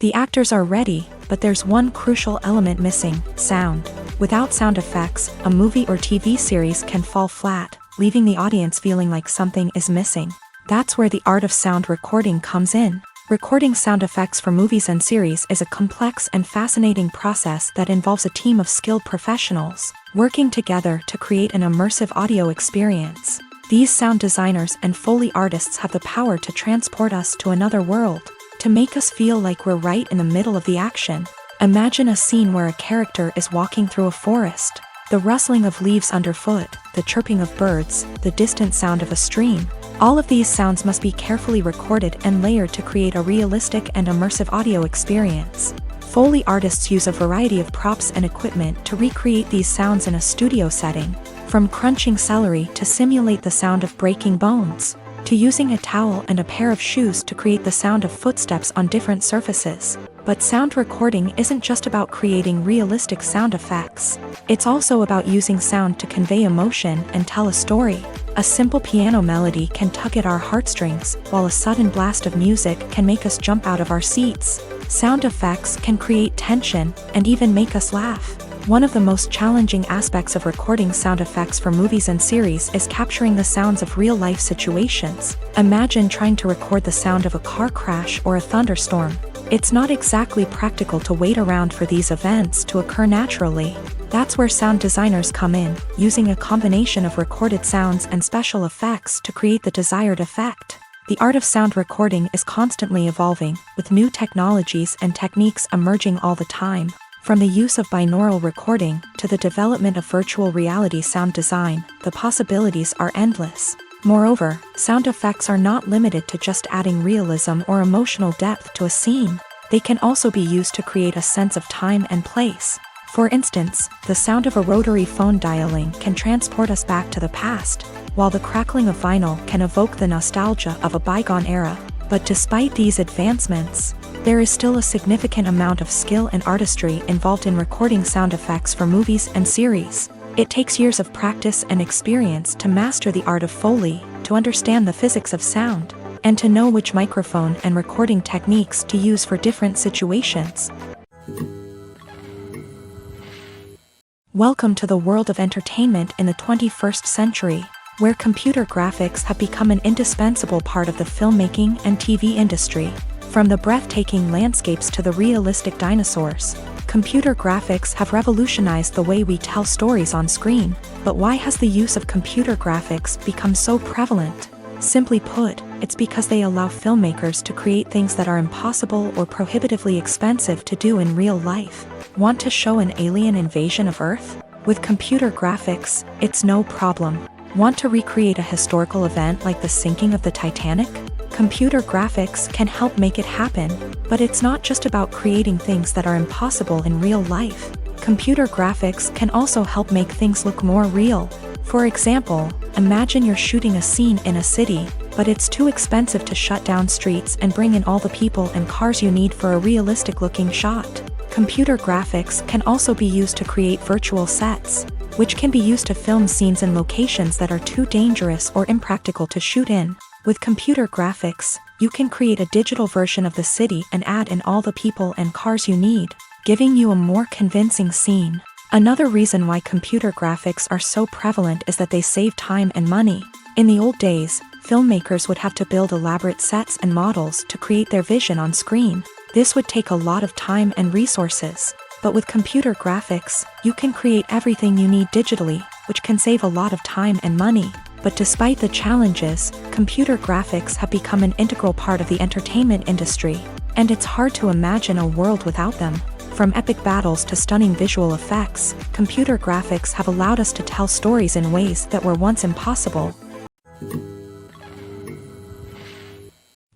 The actors are ready, but there's one crucial element missing: sound. Without sound effects, a movie or TV series can fall flat, leaving the audience feeling like something is missing. That's where the art of sound recording comes in. Recording sound effects for movies and series is a complex and fascinating process that involves a team of skilled professionals working together to create an immersive audio experience. These sound designers and Foley artists have the power to transport us to another world, to make us feel like we're right in the middle of the action. Imagine a scene where a character is walking through a forest. The rustling of leaves underfoot, the chirping of birds, the distant sound of a stream. All of these sounds must be carefully recorded and layered to create a realistic and immersive audio experience. Foley artists use a variety of props and equipment to recreate these sounds in a studio setting, from crunching celery to simulate the sound of breaking bones, to using a towel and a pair of shoes to create the sound of footsteps on different surfaces. But sound recording isn't just about creating realistic sound effects. It's also about using sound to convey emotion and tell a story. A simple piano melody can tug at our heartstrings, while a sudden blast of music can make us jump out of our seats. Sound effects can create tension and even make us laugh. One of the most challenging aspects of recording sound effects for movies and series is capturing the sounds of real-life situations. Imagine trying to record the sound of a car crash or a thunderstorm. It's not exactly practical to wait around for these events to occur naturally. That's where sound designers come in, using a combination of recorded sounds and special effects to create the desired effect. The art of sound recording is constantly evolving, with new technologies and techniques emerging all the time. From the use of binaural recording to the development of virtual reality sound design, the possibilities are endless. Moreover, sound effects are not limited to just adding realism or emotional depth to a scene. They can also be used to create a sense of time and place. For instance, the sound of a rotary phone dialing can transport us back to the past, while the crackling of vinyl can evoke the nostalgia of a bygone era. But despite these advancements, there is still a significant amount of skill and artistry involved in recording sound effects for movies and series. It takes years of practice and experience to master the art of Foley, to understand the physics of sound, and to know which microphone and recording techniques to use for different situations. Welcome to the world of entertainment in the 21st century, where computer graphics have become an indispensable part of the filmmaking and TV industry. From the breathtaking landscapes to the realistic dinosaurs, computer graphics have revolutionized the way we tell stories on screen. But why has the use of computer graphics become so prevalent? Simply put, it's because they allow filmmakers to create things that are impossible or prohibitively expensive to do in real life. Want to show an alien invasion of Earth? With computer graphics, it's no problem. Want to recreate a historical event like the sinking of the Titanic? Computer graphics can help make it happen, but it's not just about creating things that are impossible in real life. Computer graphics can also help make things look more real. For example, imagine you're shooting a scene in a city, but it's too expensive to shut down streets and bring in all the people and cars you need for a realistic-looking shot. Computer graphics can also be used to create virtual sets, which can be used to film scenes in locations that are too dangerous or impractical to shoot in. With computer graphics, you can create a digital version of the city and add in all the people and cars you need, giving you a more convincing scene. Another reason why computer graphics are so prevalent is that they save time and money. In the old days, filmmakers would have to build elaborate sets and models to create their vision on screen. This would take a lot of time and resources. But with computer graphics, you can create everything you need digitally, which can save a lot of time and money. But despite the challenges, computer graphics have become an integral part of the entertainment industry, and it's hard to imagine a world without them. From epic battles to stunning visual effects, computer graphics have allowed us to tell stories in ways that were once impossible.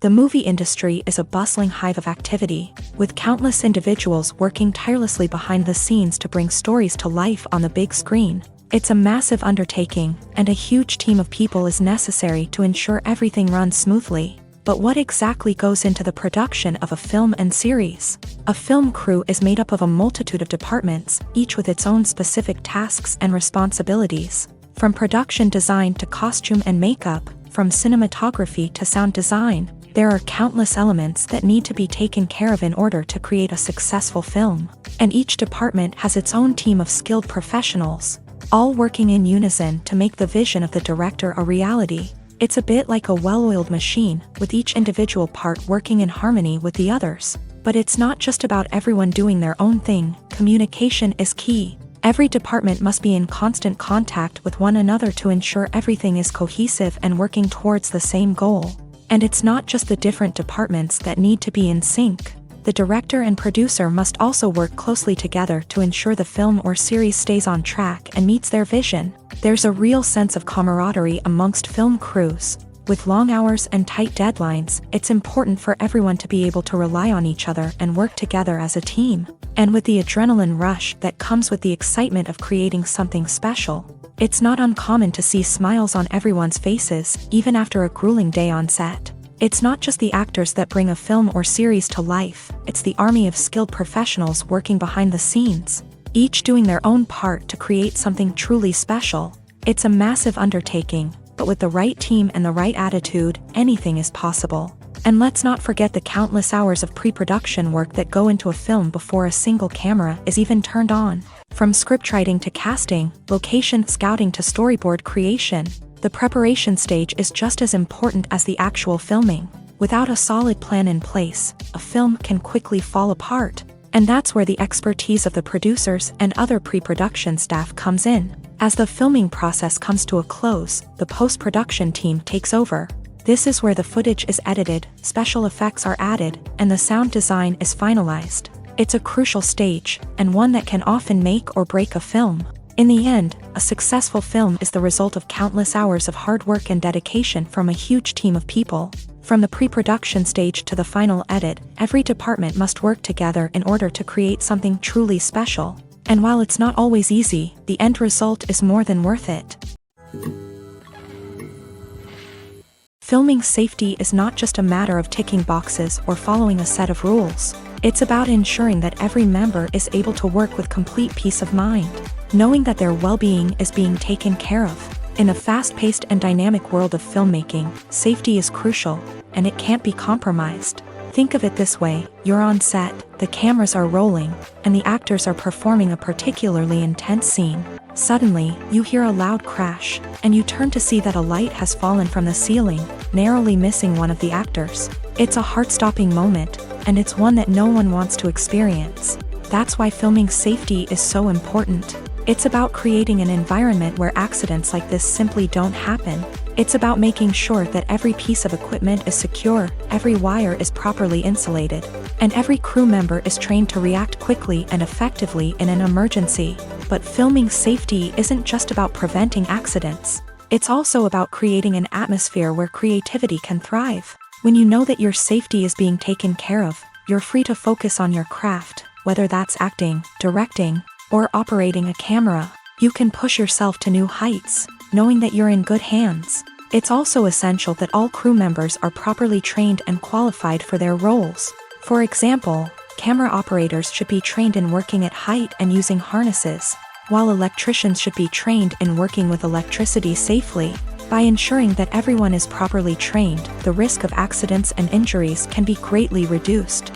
The movie industry is a bustling hive of activity, with countless individuals working tirelessly behind the scenes to bring stories to life on the big screen. It's a massive undertaking, and a huge team of people is necessary to ensure everything runs smoothly. But what exactly goes into the production of a film and series? A film crew is made up of a multitude of departments, each with its own specific tasks and responsibilities. From production design to costume and makeup, from cinematography to sound design, there are countless elements that need to be taken care of in order to create a successful film. And each department has its own team of skilled professionals, all working in unison to make the vision of the director a reality. It's a bit like a well-oiled machine, with each individual part working in harmony with the others. But it's not just about everyone doing their own thing. Communication is key. Every department must be in constant contact with one another to ensure everything is cohesive and working towards the same goal. And it's not just the different departments that need to be in sync. The director and producer must also work closely together to ensure the film or series stays on track and meets their vision. There's a real sense of camaraderie amongst film crews. With long hours and tight deadlines, it's important for everyone to be able to rely on each other and work together as a team. And with the adrenaline rush that comes with the excitement of creating something special, it's not uncommon to see smiles on everyone's faces, even after a grueling day on set. It's not just the actors that bring a film or series to life, it's the army of skilled professionals working behind the scenes, each doing their own part to create something truly special. It's a massive undertaking, but with the right team and the right attitude, anything is possible. And let's not forget the countless hours of pre-production work that go into a film before a single camera is even turned on. From scriptwriting to casting, location scouting to storyboard creation, the preparation stage is just as important as the actual filming. Without a solid plan in place, a film can quickly fall apart. And that's where the expertise of the producers and other pre-production staff comes in. As the filming process comes to a close, the post-production team takes over. This is where the footage is edited, special effects are added, and the sound design is finalized. It's a crucial stage, and one that can often make or break a film. In the end, a successful film is the result of countless hours of hard work and dedication from a huge team of people. From the pre-production stage to the final edit, every department must work together in order to create something truly special. And while it's not always easy, the end result is more than worth it. Filming safety is not just a matter of ticking boxes or following a set of rules. It's about ensuring that every member is able to work with complete peace of mind, knowing that their well-being is being taken care of. In a fast-paced and dynamic world of filmmaking, safety is crucial, and it can't be compromised. Think of it this way: you're on set, the cameras are rolling, and the actors are performing a particularly intense scene. Suddenly, you hear a loud crash, and you turn to see that a light has fallen from the ceiling, narrowly missing one of the actors. It's a heart-stopping moment, and it's one that no one wants to experience. That's why filming safety is so important. It's about creating an environment where accidents like this simply don't happen. It's about making sure that every piece of equipment is secure, every wire is properly insulated, and every crew member is trained to react quickly and effectively in an emergency. But filming safety isn't just about preventing accidents. It's also about creating an atmosphere where creativity can thrive. When you know that your safety is being taken care of, you're free to focus on your craft, whether that's acting, directing, or operating a camera. You can push yourself to new heights, knowing that you're in good hands. It's also essential that all crew members are properly trained and qualified for their roles. For example, camera operators should be trained in working at height and using harnesses, while electricians should be trained in working with electricity safely. By ensuring that everyone is properly trained, the risk of accidents and injuries can be greatly reduced.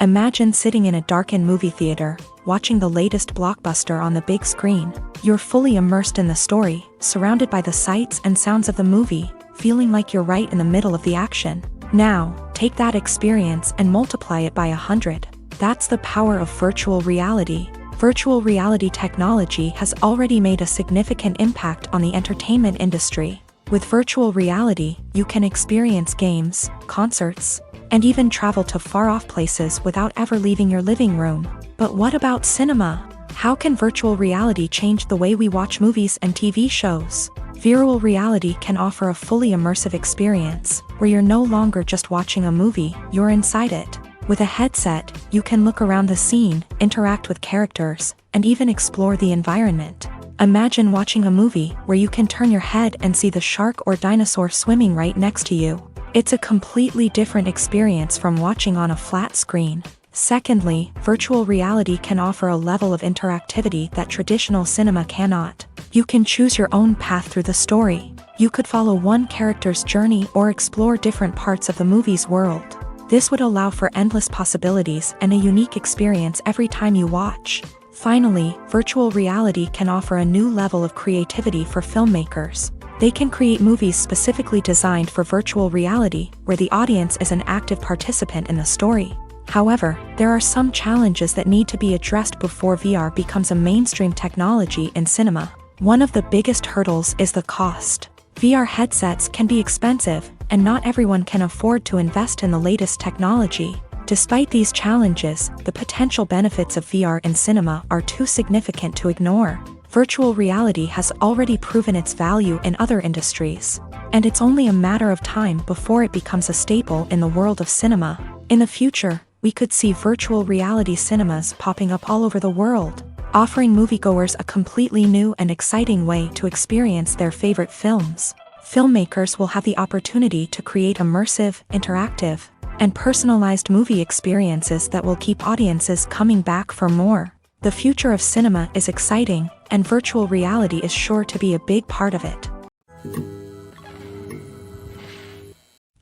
Imagine sitting in a darkened movie theater, watching the latest blockbuster on the big screen. You're fully immersed in the story, surrounded by the sights and sounds of the movie, feeling like you're right in the middle of the action. Now, take that experience and multiply it by 100. That's the power of virtual reality. Virtual reality technology has already made a significant impact on the entertainment industry. With virtual reality, you can experience games, concerts, and even travel to far-off places without ever leaving your living room. But what about cinema? How can virtual reality change the way we watch movies and TV shows? Virtual reality can offer a fully immersive experience, where you're no longer just watching a movie, you're inside it. With a headset, you can look around the scene, interact with characters, and even explore the environment. Imagine watching a movie where you can turn your head and see the shark or dinosaur swimming right next to you. It's a completely different experience from watching on a flat screen. Secondly, virtual reality can offer a level of interactivity that traditional cinema cannot. You can choose your own path through the story. You could follow one character's journey or explore different parts of the movie's world. This would allow for endless possibilities and a unique experience every time you watch. Finally, virtual reality can offer a new level of creativity for filmmakers. They can create movies specifically designed for virtual reality, where the audience is an active participant in the story. However, there are some challenges that need to be addressed before VR becomes a mainstream technology in cinema. One of the biggest hurdles is the cost. VR headsets can be expensive, and not everyone can afford to invest in the latest technology. Despite these challenges, the potential benefits of VR in cinema are too significant to ignore. Virtual reality has already proven its value in other industries, and it's only a matter of time before it becomes a staple in the world of cinema. In the future, we could see virtual reality cinemas popping up all over the world, offering moviegoers a completely new and exciting way to experience their favorite films. Filmmakers will have the opportunity to create immersive, interactive, and personalized movie experiences that will keep audiences coming back for more. The future of cinema is exciting, and virtual reality is sure to be a big part of it.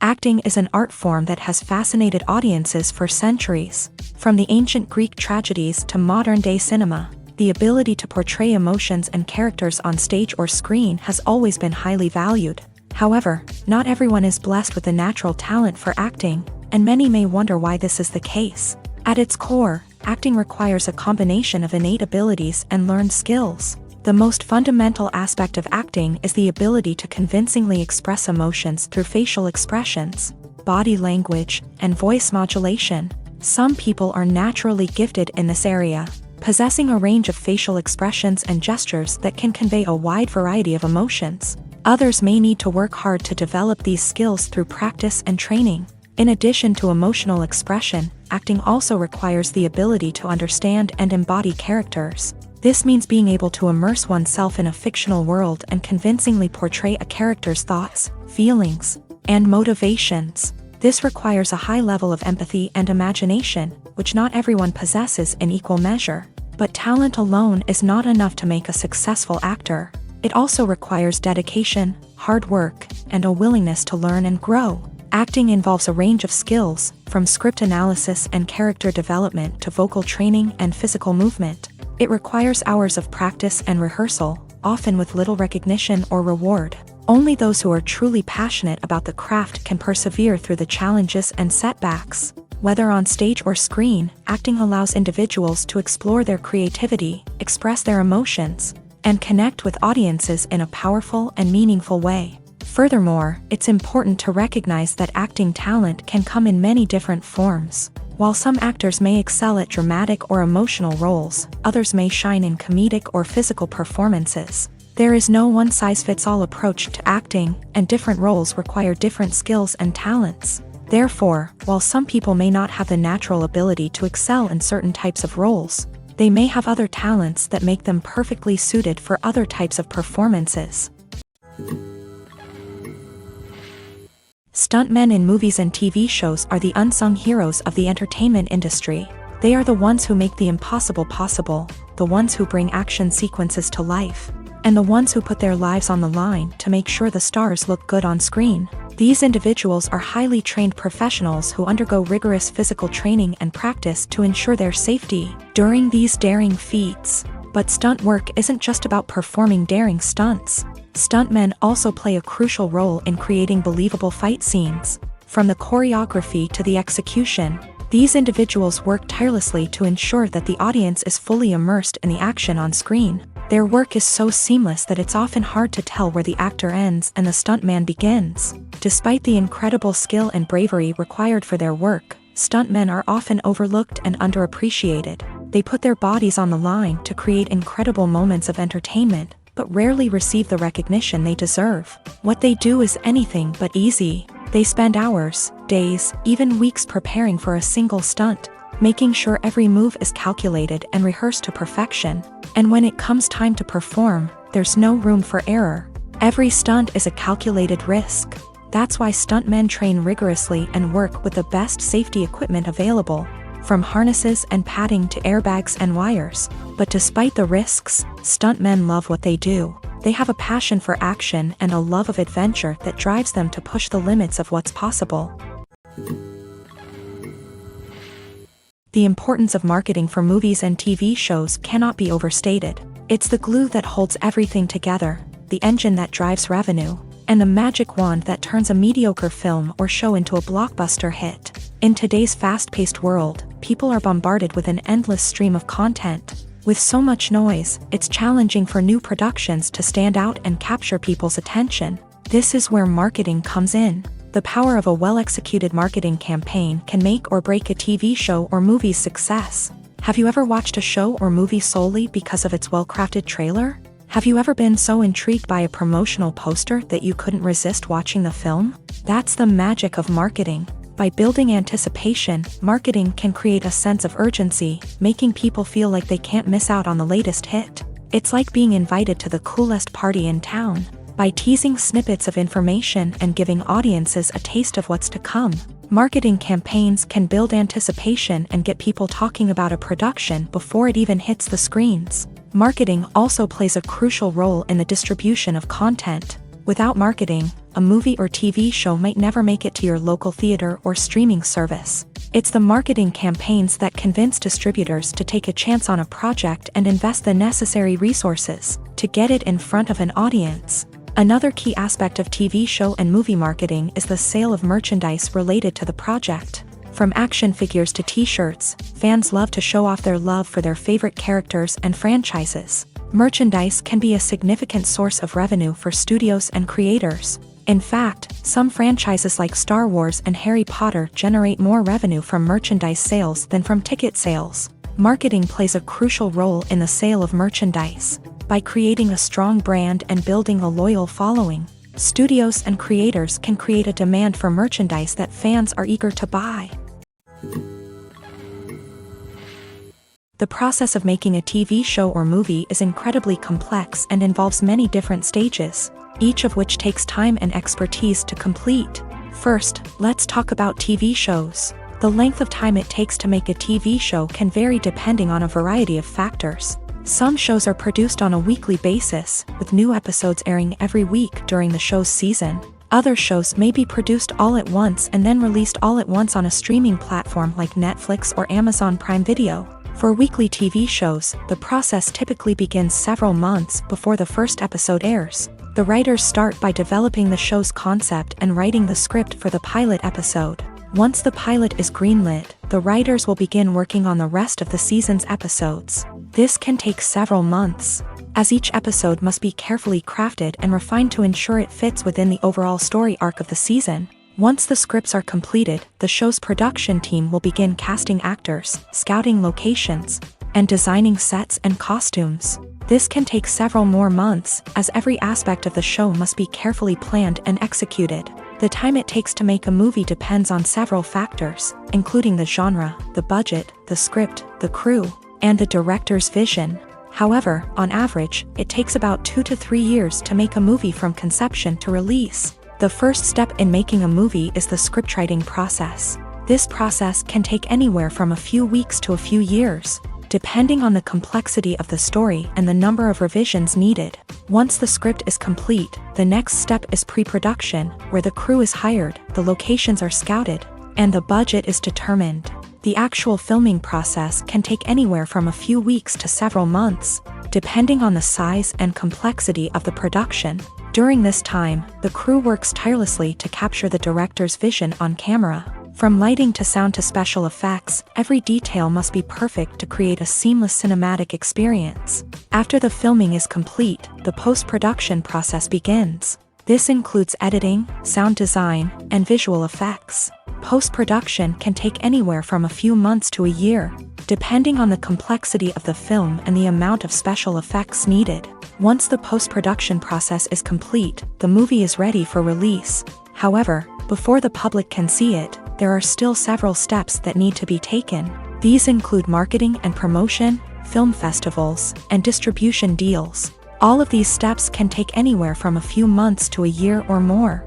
Acting is an art form that has fascinated audiences for centuries. From the ancient Greek tragedies to modern-day cinema, the ability to portray emotions and characters on stage or screen has always been highly valued. However, not everyone is blessed with the natural talent for acting, and many may wonder why this is the case. At its core, acting requires a combination of innate abilities and learned skills. The most fundamental aspect of acting is the ability to convincingly express emotions through facial expressions, body language, and voice modulation. Some people are naturally gifted in this area, possessing a range of facial expressions and gestures that can convey a wide variety of emotions. Others may need to work hard to develop these skills through practice and training. In addition to emotional expression, acting also requires the ability to understand and embody characters. This means being able to immerse oneself in a fictional world and convincingly portray a character's thoughts, feelings, and motivations. This requires a high level of empathy and imagination, which not everyone possesses in equal measure. But talent alone is not enough to make a successful actor. It also requires dedication, hard work, and a willingness to learn and grow. Acting involves a range of skills, from script analysis and character development to vocal training and physical movement. It requires hours of practice and rehearsal, often with little recognition or reward. Only those who are truly passionate about the craft can persevere through the challenges and setbacks. Whether on stage or screen, acting allows individuals to explore their creativity, express their emotions, and connect with audiences in a powerful and meaningful way. Furthermore, it's important to recognize that acting talent can come in many different forms. While some actors may excel at dramatic or emotional roles, others may shine in comedic or physical performances. There is no one-size-fits-all approach to acting, and different roles require different skills and talents. Therefore, while some people may not have the natural ability to excel in certain types of roles, they may have other talents that make them perfectly suited for other types of performances. Stuntmen in movies and TV shows are the unsung heroes of the entertainment industry. They are the ones who make the impossible possible, the ones who bring action sequences to life, and the ones who put their lives on the line to make sure the stars look good on screen. These individuals are highly trained professionals who undergo rigorous physical training and practice to ensure their safety during these daring feats. But stunt work isn't just about performing daring stunts. Stuntmen also play a crucial role in creating believable fight scenes. From the choreography to the execution, these individuals work tirelessly to ensure that the audience is fully immersed in the action on screen. Their work is so seamless that it's often hard to tell where the actor ends and the stuntman begins. Despite the incredible skill and bravery required for their work, stuntmen are often overlooked and underappreciated. They put their bodies on the line to create incredible moments of entertainment, but rarely receive the recognition they deserve. What they do is anything but easy. They spend hours, days, even weeks preparing for a single stunt, making sure every move is calculated and rehearsed to perfection. And when it comes time to perform, there's no room for error. Every stunt is a calculated risk. That's why stuntmen train rigorously and work with the best safety equipment available, from harnesses and padding to airbags and wires. But despite the risks, stuntmen love what they do. They have a passion for action and a love of adventure that drives them to push the limits of what's possible. The importance of marketing for movies and TV shows cannot be overstated. It's the glue that holds everything together, the engine that drives revenue, and the magic wand that turns a mediocre film or show into a blockbuster hit. In today's fast-paced world, people are bombarded with an endless stream of content. With so much noise, it's challenging for new productions to stand out and capture people's attention. This is where marketing comes in. The power of a well-executed marketing campaign can make or break a TV show or movie's success. Have you ever watched a show or movie solely because of its well-crafted trailer? Have you ever been so intrigued by a promotional poster that you couldn't resist watching the film? That's the magic of marketing. By building anticipation, marketing can create a sense of urgency, making people feel like they can't miss out on the latest hit. It's like being invited to the coolest party in town. By teasing snippets of information and giving audiences a taste of what's to come, marketing campaigns can build anticipation and get people talking about a production before it even hits the screens. Marketing also plays a crucial role in the distribution of content. Without marketing, a movie or TV show might never make it to your local theater or streaming service. It's the marketing campaigns that convince distributors to take a chance on a project and invest the necessary resources to get it in front of an audience. Another key aspect of TV show and movie marketing is the sale of merchandise related to the project. From action figures to t-shirts, fans love to show off their love for their favorite characters and franchises. Merchandise can be a significant source of revenue for studios and creators. In fact, some franchises like Star Wars and Harry Potter generate more revenue from merchandise sales than from ticket sales. Marketing plays a crucial role in the sale of merchandise. By creating a strong brand and building a loyal following, studios and creators can create a demand for merchandise that fans are eager to buy. The process of making a TV show or movie is incredibly complex and involves many different stages, each of which takes time and expertise to complete. First, let's talk about TV shows. The length of time it takes to make a TV show can vary depending on a variety of factors. Some shows are produced on a weekly basis, with new episodes airing every week during the show's season. Other shows may be produced all at once and then released all at once on a streaming platform like Netflix or Amazon Prime Video. For weekly TV shows, the process typically begins several months before the first episode airs. The writers start by developing the show's concept and writing the script for the pilot episode. Once the pilot is greenlit, the writers will begin working on the rest of the season's episodes. This can take several months, as each episode must be carefully crafted and refined to ensure it fits within the overall story arc of the season. Once the scripts are completed, the show's production team will begin casting actors, scouting locations, and designing sets and costumes. This can take several more months, as every aspect of the show must be carefully planned and executed. The time it takes to make a movie depends on several factors, including the genre, the budget, the script, the crew, and the director's vision. However, on average, it takes about 2 to 3 years to make a movie from conception to release. The first step in making a movie is the scriptwriting process. This process can take anywhere from a few weeks to a few years, depending on the complexity of the story and the number of revisions needed. Once the script is complete, the next step is pre-production, where the crew is hired, the locations are scouted, and the budget is determined. The actual filming process can take anywhere from a few weeks to several months, depending on the size and complexity of the production. During this time, the crew works tirelessly to capture the director's vision on camera. From lighting to sound to special effects, every detail must be perfect to create a seamless cinematic experience. After the filming is complete, the post-production process begins. This includes editing, sound design, and visual effects. Post-production can take anywhere from a few months to a year, depending on the complexity of the film and the amount of special effects needed. Once the post-production process is complete, the movie is ready for release. However, before the public can see it, there are still several steps that need to be taken. These include marketing and promotion, film festivals, and distribution deals. All of these steps can take anywhere from a few months to a year or more.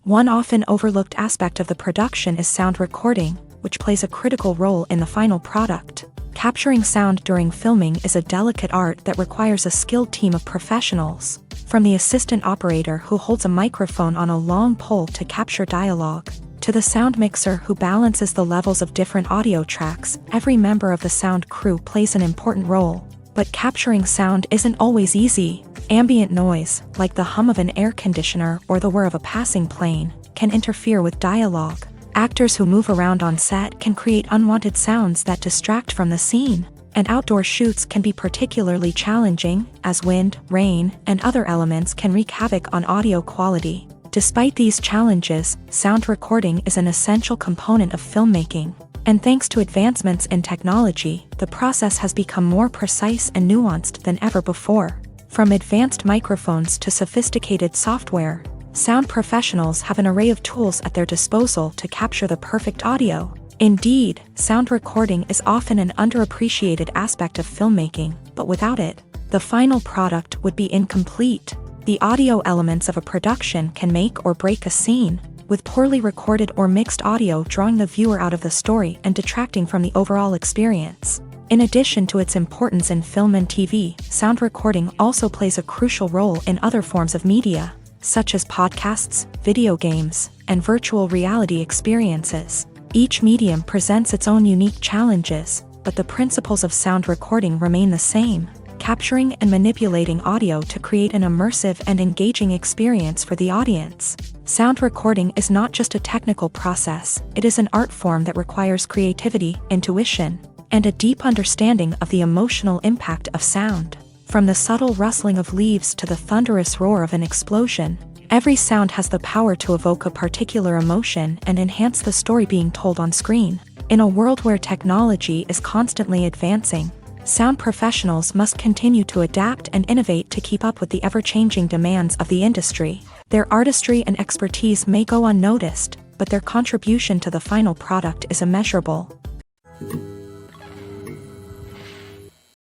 One often overlooked aspect of the production is sound recording, which plays a critical role in the final product. Capturing sound during filming is a delicate art that requires a skilled team of professionals. From the assistant operator who holds a microphone on a long pole to capture dialogue, to the sound mixer who balances the levels of different audio tracks, every member of the sound crew plays an important role. But capturing sound isn't always easy. Ambient noise, like the hum of an air conditioner or the whir of a passing plane, can interfere with dialogue. Actors who move around on set can create unwanted sounds that distract from the scene. And outdoor shoots can be particularly challenging, as wind, rain, and other elements can wreak havoc on audio quality. Despite these challenges, sound recording is an essential component of filmmaking. And thanks to advancements in technology, the process has become more precise and nuanced than ever before. From advanced microphones to sophisticated software, sound professionals have an array of tools at their disposal to capture the perfect audio. Indeed, sound recording is often an underappreciated aspect of filmmaking, but without it, the final product would be incomplete. The audio elements of a production can make or break a scene, with poorly recorded or mixed audio drawing the viewer out of the story and detracting from the overall experience. In addition to its importance in film and TV, sound recording also plays a crucial role in other forms of media, such as podcasts, video games, and virtual reality experiences. Each medium presents its own unique challenges, but the principles of sound recording remain the same: capturing and manipulating audio to create an immersive and engaging experience for the audience. Sound recording is not just a technical process, it is an art form that requires creativity, intuition, and a deep understanding of the emotional impact of sound. From the subtle rustling of leaves to the thunderous roar of an explosion, every sound has the power to evoke a particular emotion and enhance the story being told on screen. In a world where technology is constantly advancing, sound professionals must continue to adapt and innovate to keep up with the ever-changing demands of the industry. Their artistry and expertise may go unnoticed, but their contribution to the final product is immeasurable.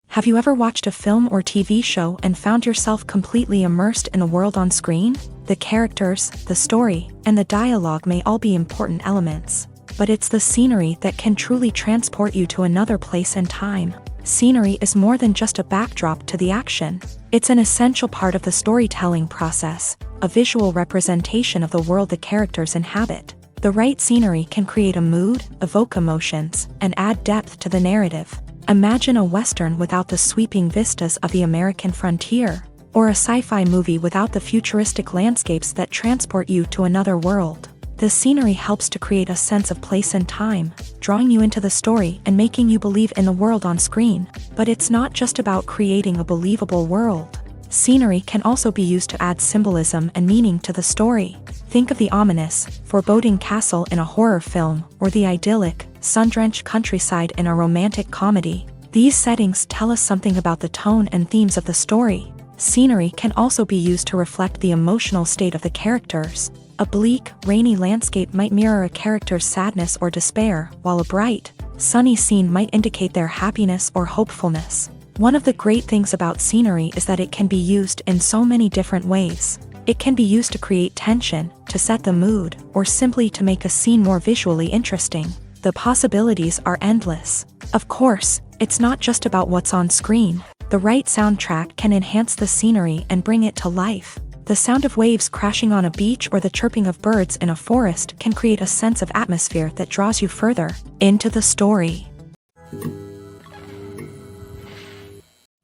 Have you ever watched a film or TV show and found yourself completely immersed in the world on screen? The characters, the story, and the dialogue may all be important elements, but it's the scenery that can truly transport you to another place and time. Scenery is more than just a backdrop to the action. It's an essential part of the storytelling process, a visual representation of the world the characters inhabit. The right scenery can create a mood, evoke emotions, and add depth to the narrative. Imagine a Western without the sweeping vistas of the American frontier, or a sci-fi movie without the futuristic landscapes that transport you to another world. The scenery helps to create a sense of place and time, drawing you into the story and making you believe in the world on screen. But it's not just about creating a believable world. Scenery can also be used to add symbolism and meaning to the story. Think of the ominous, foreboding castle in a horror film, or the idyllic, sun-drenched countryside in a romantic comedy. These settings tell us something about the tone and themes of the story. Scenery can also be used to reflect the emotional state of the characters. A bleak, rainy landscape might mirror a character's sadness or despair, while a bright, sunny scene might indicate their happiness or hopefulness. One of the great things about scenery is that it can be used in so many different ways. It can be used to create tension, to set the mood, or simply to make a scene more visually interesting. The possibilities are endless. Of course, it's not just about what's on screen. The right soundtrack can enhance the scenery and bring it to life. The sound of waves crashing on a beach or the chirping of birds in a forest can create a sense of atmosphere that draws you further into the story.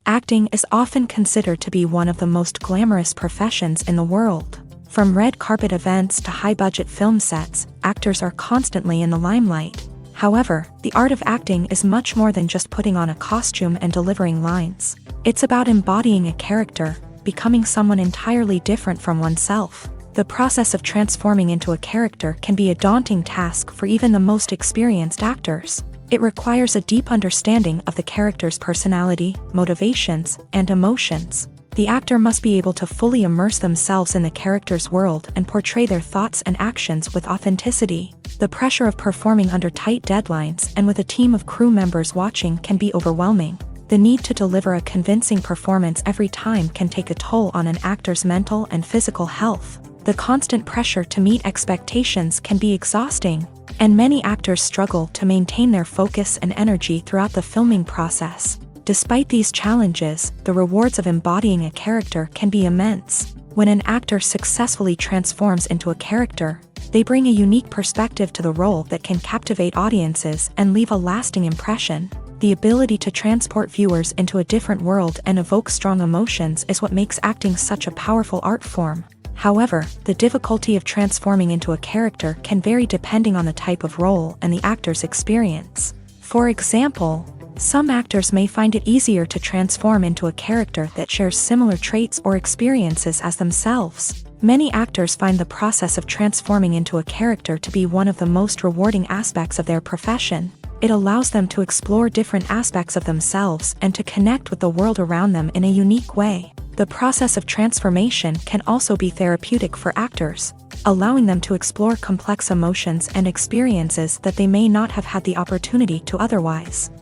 Acting is often considered to be one of the most glamorous professions in the world. From red carpet events to high-budget film sets, actors are constantly in the limelight. However, the art of acting is much more than just putting on a costume and delivering lines. It's about embodying a character, becoming someone entirely different from oneself. The process of transforming into a character can be a daunting task for even the most experienced actors. It requires a deep understanding of the character's personality, motivations, and emotions. The actor must be able to fully immerse themselves in the character's world and portray their thoughts and actions with authenticity. The pressure of performing under tight deadlines and with a team of crew members watching can be overwhelming. The need to deliver a convincing performance every time can take a toll on an actor's mental and physical health. The constant pressure to meet expectations can be exhausting, and many actors struggle to maintain their focus and energy throughout the filming process. Despite these challenges, the rewards of embodying a character can be immense. When an actor successfully transforms into a character, they bring a unique perspective to the role that can captivate audiences and leave a lasting impression. The ability to transport viewers into a different world and evoke strong emotions is what makes acting such a powerful art form. However, the difficulty of transforming into a character can vary depending on the type of role and the actor's experience. For example, some actors may find it easier to transform into a character that shares similar traits or experiences as themselves. Many actors find the process of transforming into a character to be one of the most rewarding aspects of their profession. It allows them to explore different aspects of themselves and to connect with the world around them in a unique way. The process of transformation can also be therapeutic for actors, allowing them to explore complex emotions and experiences that they may not have had the opportunity to otherwise.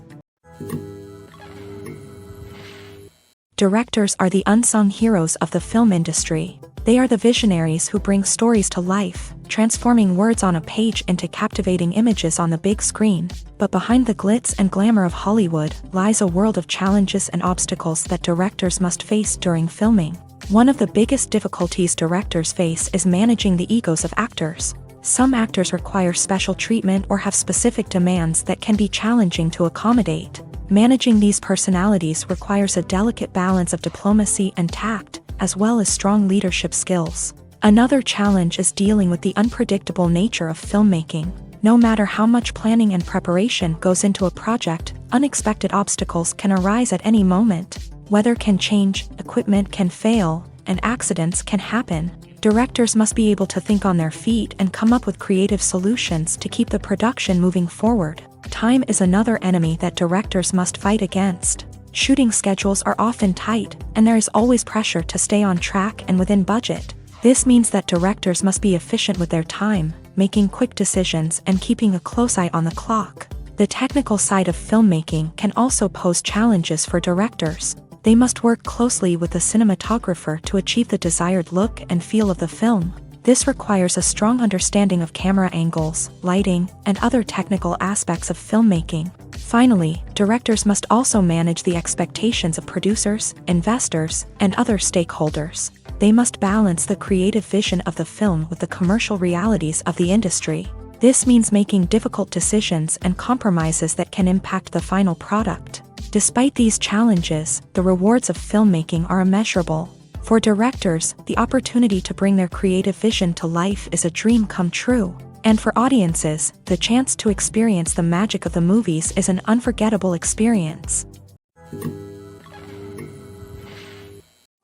Directors are the unsung heroes of the film industry. They are the visionaries who bring stories to life, transforming words on a page into captivating images on the big screen. But behind the glitz and glamour of Hollywood lies a world of challenges and obstacles that directors must face during filming. One of the biggest difficulties directors face is managing the egos of actors. Some actors require special treatment or have specific demands that can be challenging to accommodate. Managing these personalities requires a delicate balance of diplomacy and tact, as well as strong leadership skills. Another challenge is dealing with the unpredictable nature of filmmaking. No matter how much planning and preparation goes into a project, unexpected obstacles can arise at any moment. Weather can change, equipment can fail, and accidents can happen. Directors must be able to think on their feet and come up with creative solutions to keep the production moving forward. Time is another enemy that directors must fight against. Shooting schedules are often tight, and there is always pressure to stay on track and within budget. This means that directors must be efficient with their time, making quick decisions and keeping a close eye on the clock. The technical side of filmmaking can also pose challenges for directors. They must work closely with the cinematographer to achieve the desired look and feel of the film. This requires a strong understanding of camera angles, lighting, and other technical aspects of filmmaking. Finally, directors must also manage the expectations of producers, investors, and other stakeholders. They must balance the creative vision of the film with the commercial realities of the industry. This means making difficult decisions and compromises that can impact the final product. Despite these challenges, the rewards of filmmaking are immeasurable. For directors, the opportunity to bring their creative vision to life is a dream come true. And for audiences, the chance to experience the magic of the movies is an unforgettable experience.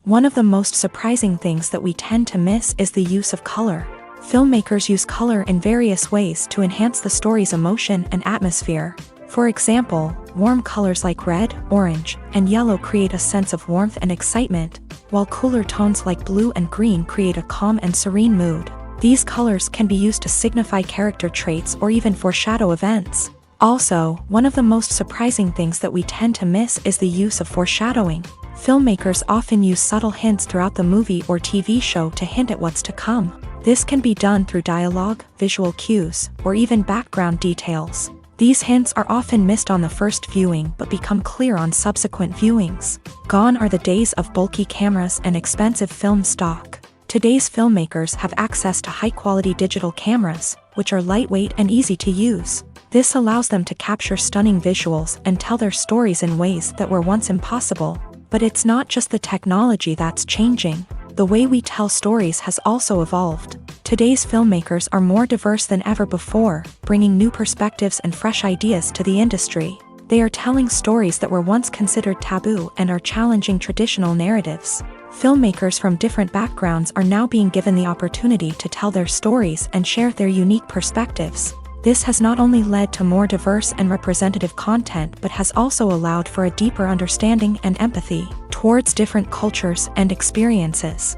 One of the most surprising things that we tend to miss is the use of color. Filmmakers use color in various ways to enhance the story's emotion and atmosphere. For example, warm colors like red, orange, and yellow create a sense of warmth and excitement, while cooler tones like blue and green create a calm and serene mood. These colors can be used to signify character traits or even foreshadow events. Also, one of the most surprising things that we tend to miss is the use of foreshadowing. Filmmakers often use subtle hints throughout the movie or TV show to hint at what's to come. This can be done through dialogue, visual cues, or even background details. These hints are often missed on the first viewing but become clear on subsequent viewings. Gone are the days of bulky cameras and expensive film stock. Today's filmmakers have access to high-quality digital cameras, which are lightweight and easy to use. This allows them to capture stunning visuals and tell their stories in ways that were once impossible. But it's not just the technology that's changing. The way we tell stories has also evolved. Today's filmmakers are more diverse than ever before, bringing new perspectives and fresh ideas to the industry. They are telling stories that were once considered taboo and are challenging traditional narratives. Filmmakers from different backgrounds are now being given the opportunity to tell their stories and share their unique perspectives. This has not only led to more diverse and representative content but has also allowed for a deeper understanding and empathy towards different cultures and experiences.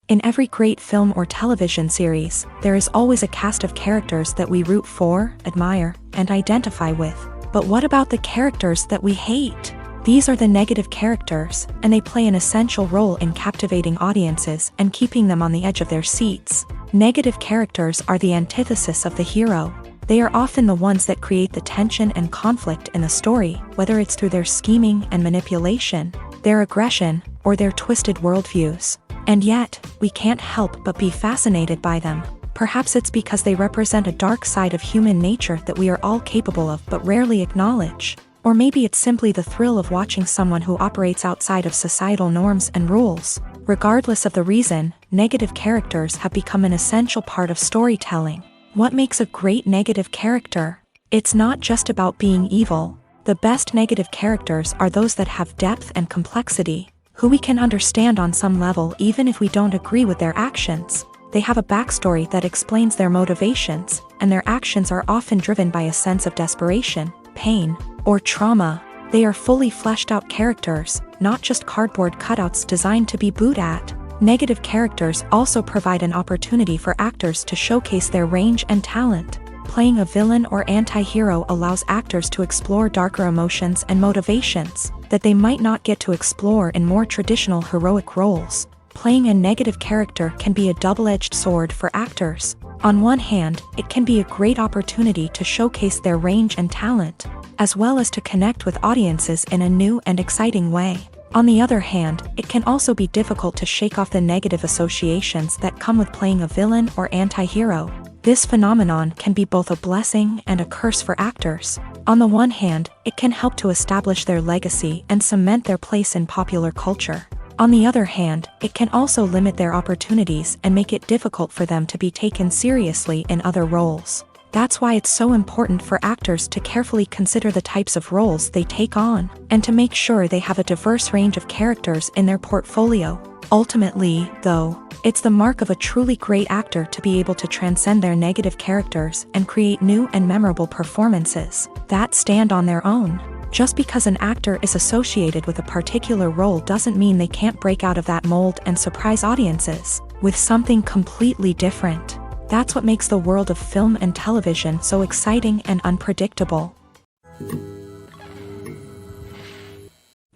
In every great film or television series, there is always a cast of characters that we root for, admire, and identify with. But what about the characters that we hate? These are the negative characters, and they play an essential role in captivating audiences and keeping them on the edge of their seats. Negative characters are the antithesis of the hero. They are often the ones that create the tension and conflict in the story, whether it's through their scheming and manipulation, their aggression, or their twisted worldviews. And yet, we can't help but be fascinated by them. Perhaps it's because they represent a dark side of human nature that we are all capable of but rarely acknowledge. Or maybe it's simply the thrill of watching someone who operates outside of societal norms and rules. Regardless of the reason, negative characters have become an essential part of storytelling. What makes a great negative character? It's not just about being evil. The best negative characters are those that have depth and complexity, who we can understand on some level even if we don't agree with their actions. They have a backstory that explains their motivations, and their actions are often driven by a sense of desperation, pain, or trauma. They are fully fleshed out characters, not just cardboard cutouts designed to be booed at. Negative characters also provide an opportunity for actors to showcase their range and talent. Playing a villain or anti-hero allows actors to explore darker emotions and motivations that they might not get to explore in more traditional heroic roles. Playing a negative character can be a double-edged sword for actors. On one hand, it can be a great opportunity to showcase their range and talent, as well as to connect with audiences in a new and exciting way. On the other hand, it can also be difficult to shake off the negative associations that come with playing a villain or anti-hero. This phenomenon can be both a blessing and a curse for actors. On the one hand, it can help to establish their legacy and cement their place in popular culture. On the other hand, it can also limit their opportunities and make it difficult for them to be taken seriously in other roles. That's why it's so important for actors to carefully consider the types of roles they take on, and to make sure they have a diverse range of characters in their portfolio. Ultimately, though, it's the mark of a truly great actor to be able to transcend their negative characters and create new and memorable performances that stand on their own. Just because an actor is associated with a particular role doesn't mean they can't break out of that mold and surprise audiences with something completely different. That's what makes the world of film and television so exciting and unpredictable.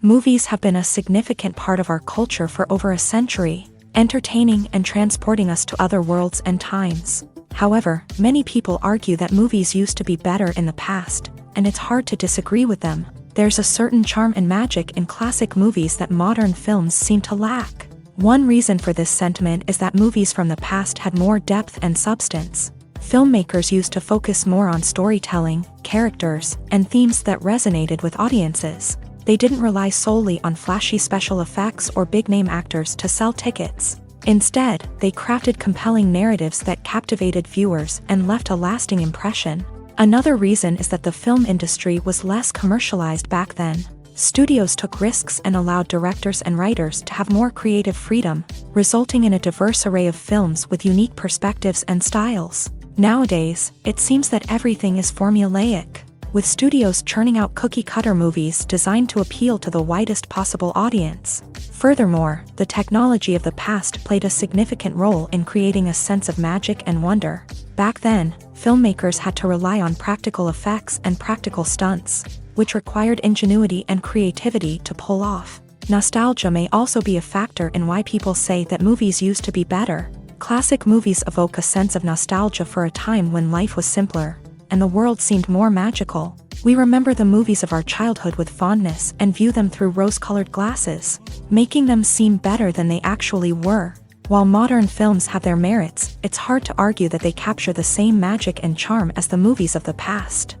Movies have been a significant part of our culture for over a century, entertaining and transporting us to other worlds and times. However, many people argue that movies used to be better in the past, and it's hard to disagree with them. There's a certain charm and magic in classic movies that modern films seem to lack. One reason for this sentiment is that movies from the past had more depth and substance. Filmmakers used to focus more on storytelling, characters, and themes that resonated with audiences. They didn't rely solely on flashy special effects or big-name actors to sell tickets. Instead, they crafted compelling narratives that captivated viewers and left a lasting impression. Another reason is that the film industry was less commercialized back then. Studios took risks and allowed directors and writers to have more creative freedom, resulting in a diverse array of films with unique perspectives and styles. Nowadays, it seems that everything is formulaic, with studios churning out cookie-cutter movies designed to appeal to the widest possible audience. Furthermore, the technology of the past played a significant role in creating a sense of magic and wonder. Back then, filmmakers had to rely on practical effects and practical stunts, which required ingenuity and creativity to pull off. Nostalgia may also be a factor in why people say that movies used to be better. Classic movies evoke a sense of nostalgia for a time when life was simpler, and the world seemed more magical. We remember the movies of our childhood with fondness and view them through rose-colored glasses, making them seem better than they actually were. While modern films have their merits, it's hard to argue that they capture the same magic and charm as the movies of the past.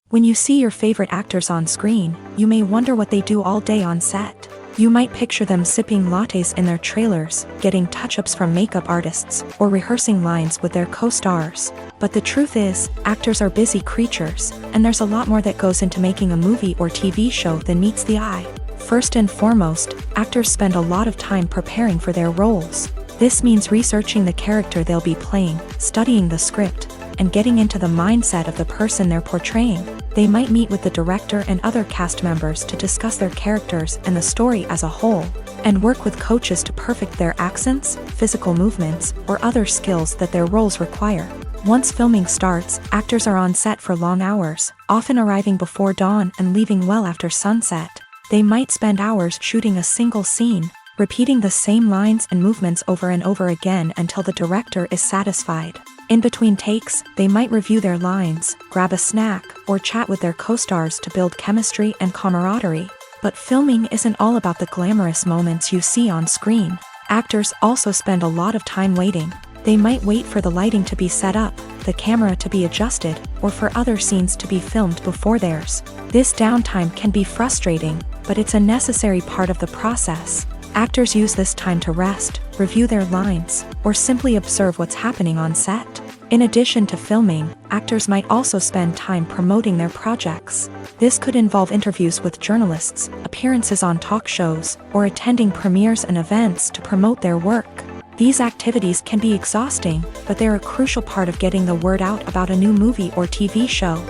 When you see your favorite actors on screen, you may wonder what they do all day on set. You might picture them sipping lattes in their trailers, getting touch-ups from makeup artists, or rehearsing lines with their co-stars. But the truth is, actors are busy creatures, and there's a lot more that goes into making a movie or TV show than meets the eye. First and foremost, actors spend a lot of time preparing for their roles. This means researching the character they'll be playing, studying the script, and getting into the mindset of the person they're portraying. They might meet with the director and other cast members to discuss their characters and the story as a whole, and work with coaches to perfect their accents, physical movements, or other skills that their roles require. Once filming starts, actors are on set for long hours, often arriving before dawn and leaving well after sunset. They might spend hours shooting a single scene, repeating the same lines and movements over and over again until the director is satisfied. In between takes, they might review their lines, grab a snack, or chat with their co-stars to build chemistry and camaraderie. But filming isn't all about the glamorous moments you see on screen. Actors also spend a lot of time waiting. They might wait for the lighting to be set up, the camera to be adjusted, or for other scenes to be filmed before theirs. This downtime can be frustrating, but it's a necessary part of the process. Actors use this time to rest, review their lines, or simply observe what's happening on set. In addition to filming, actors might also spend time promoting their projects. This could involve interviews with journalists, appearances on talk shows, or attending premieres and events to promote their work. These activities can be exhausting, but they're a crucial part of getting the word out about a new movie or TV show.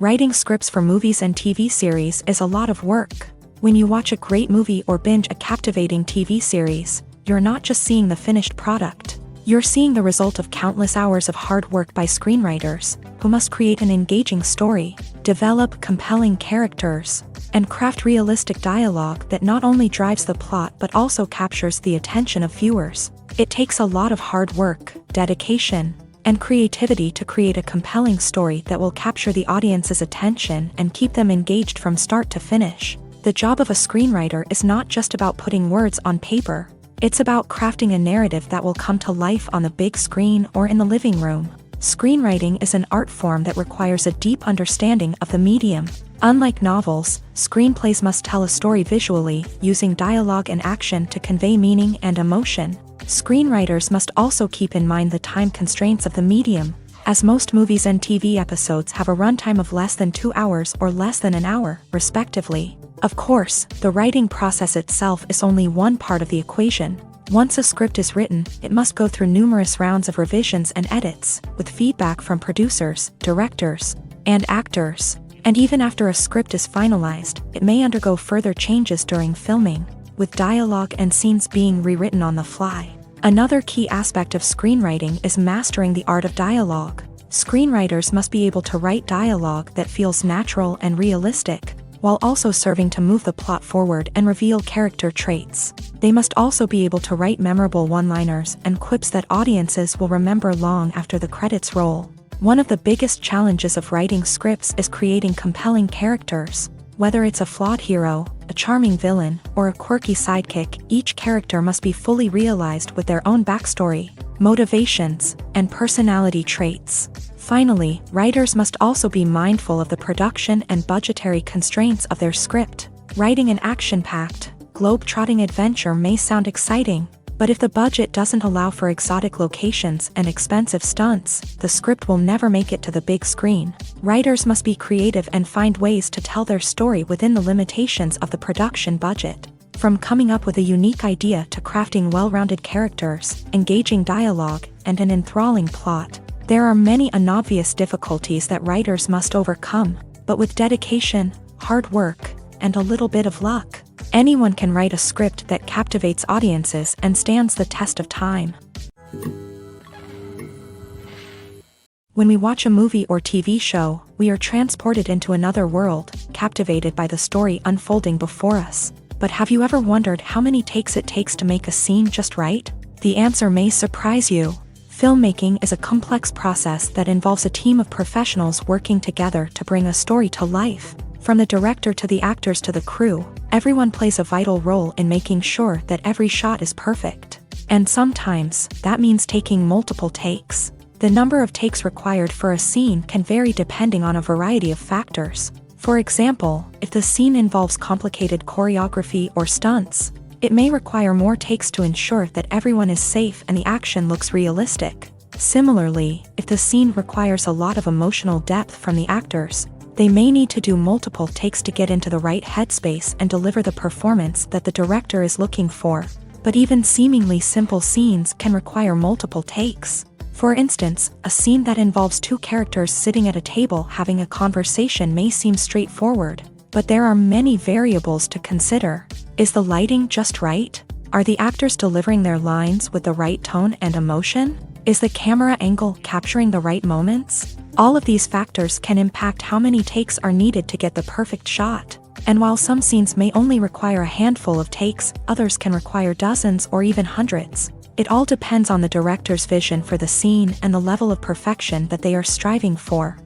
Writing scripts for movies and TV series is a lot of work. When you watch a great movie or binge a captivating TV series, you're not just seeing the finished product. You're seeing the result of countless hours of hard work by screenwriters, who must create an engaging story, develop compelling characters, and craft realistic dialogue that not only drives the plot but also captures the attention of viewers. It takes a lot of hard work, dedication, and creativity to create a compelling story that will capture the audience's attention and keep them engaged from start to finish. The job of a screenwriter is not just about putting words on paper. It's about crafting a narrative that will come to life on the big screen or in the living room. Screenwriting is an art form that requires a deep understanding of the medium. Unlike novels, screenplays must tell a story visually, using dialogue and action to convey meaning and emotion. Screenwriters must also keep in mind the time constraints of the medium, as most movies and TV episodes have a runtime of less than 2 hours or less than an hour, respectively. Of course, the writing process itself is only one part of the equation. Once a script is written, it must go through numerous rounds of revisions and edits, with feedback from producers, directors, and actors. And even after a script is finalized, it may undergo further changes during filming, with dialogue and scenes being rewritten on the fly. Another key aspect of screenwriting is mastering the art of dialogue. Screenwriters must be able to write dialogue that feels natural and realistic, while also serving to move the plot forward and reveal character traits. They must also be able to write memorable one-liners and quips that audiences will remember long after the credits roll. One of the biggest challenges of writing scripts is creating compelling characters. Whether it's a flawed hero, a charming villain, or a quirky sidekick, each character must be fully realized with their own backstory, motivations, and personality traits. Finally, writers must also be mindful of the production and budgetary constraints of their script. Writing an action-packed, globe-trotting adventure may sound exciting, but if the budget doesn't allow for exotic locations and expensive stunts, the script will never make it to the big screen. Writers must be creative and find ways to tell their story within the limitations of the production budget. From coming up with a unique idea to crafting well-rounded characters, engaging dialogue, and an enthralling plot, there are many unobvious difficulties that writers must overcome, but with dedication, hard work, and a little bit of luck, anyone can write a script that captivates audiences and stands the test of time. When we watch a movie or TV show, we are transported into another world, captivated by the story unfolding before us. But have you ever wondered how many takes it takes to make a scene just right? The answer may surprise you. Filmmaking is a complex process that involves a team of professionals working together to bring a story to life. From the director to the actors to the crew, everyone plays a vital role in making sure that every shot is perfect. And sometimes, that means taking multiple takes. The number of takes required for a scene can vary depending on a variety of factors. For example, if the scene involves complicated choreography or stunts, it may require more takes to ensure that everyone is safe and the action looks realistic. Similarly, if the scene requires a lot of emotional depth from the actors, they may need to do multiple takes to get into the right headspace and deliver the performance that the director is looking for. But even seemingly simple scenes can require multiple takes. For instance, a scene that involves two characters sitting at a table having a conversation may seem straightforward, but there are many variables to consider. Is the lighting just right? Are the actors delivering their lines with the right tone and emotion? Is the camera angle capturing the right moments? All of these factors can impact how many takes are needed to get the perfect shot. And while some scenes may only require a handful of takes, others can require dozens or even hundreds. It all depends on the director's vision for the scene and the level of perfection that they are striving for.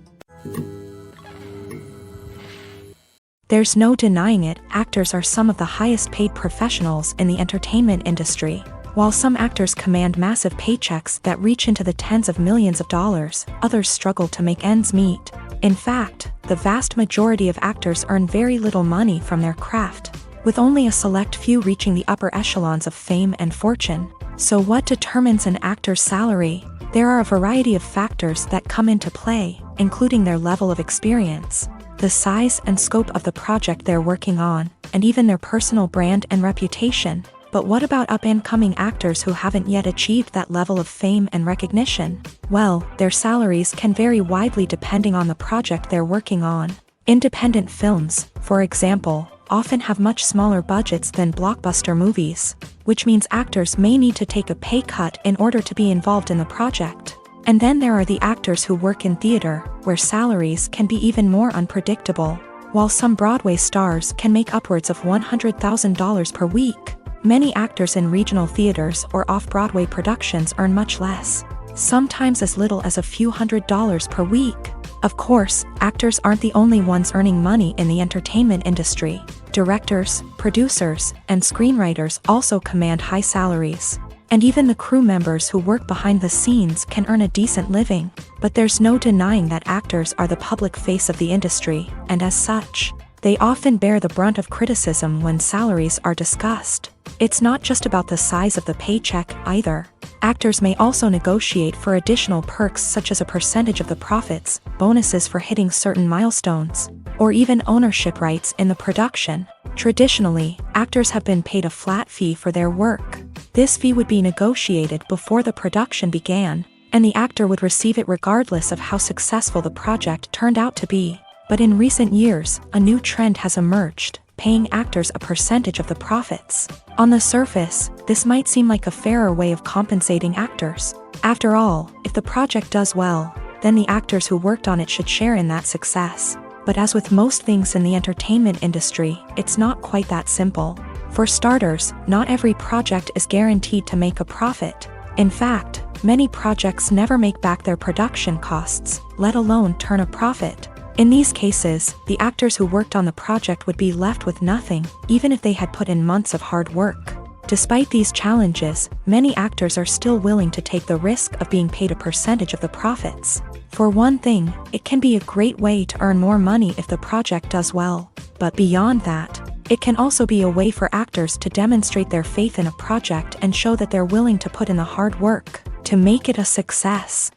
There's no denying it, actors are some of the highest paid professionals in the entertainment industry. While some actors command massive paychecks that reach into the tens of millions of dollars, others struggle to make ends meet. In fact, the vast majority of actors earn very little money from their craft, with only a select few reaching the upper echelons of fame and fortune. So what determines an actor's salary? There are a variety of factors that come into play, including their level of experience, the size and scope of the project they're working on, and even their personal brand and reputation. But what about up-and-coming actors who haven't yet achieved that level of fame and recognition? Well, their salaries can vary widely depending on the project they're working on. Independent films, for example, often have much smaller budgets than blockbuster movies, which means actors may need to take a pay cut in order to be involved in the project. And then there are the actors who work in theater, where salaries can be even more unpredictable. While some Broadway stars can make upwards of $100,000 per week, many actors in regional theaters or off-Broadway productions earn much less, sometimes as little as a few $100s per week. Of course, actors aren't the only ones earning money in the entertainment industry. Directors, producers, and screenwriters also command high salaries. And even the crew members who work behind the scenes can earn a decent living. But there's no denying that actors are the public face of the industry, and as such, they often bear the brunt of criticism when salaries are discussed. It's not just about the size of the paycheck, either. Actors may also negotiate for additional perks such as a percentage of the profits, bonuses for hitting certain milestones, or even ownership rights in the production. Traditionally, actors have been paid a flat fee for their work. This fee would be negotiated before the production began, and the actor would receive it regardless of how successful the project turned out to be. But in recent years, a new trend has emerged, paying actors a percentage of the profits. On the surface, this might seem like a fairer way of compensating actors. After all, if the project does well, then the actors who worked on it should share in that success. But as with most things in the entertainment industry, it's not quite that simple. For starters, not every project is guaranteed to make a profit. In fact, many projects never make back their production costs, let alone turn a profit. In these cases, the actors who worked on the project would be left with nothing, even if they had put in months of hard work. Despite these challenges, many actors are still willing to take the risk of being paid a percentage of the profits. For one thing, it can be a great way to earn more money if the project does well. But beyond that, it can also be a way for actors to demonstrate their faith in a project and show that they're willing to put in the hard work to make it a success.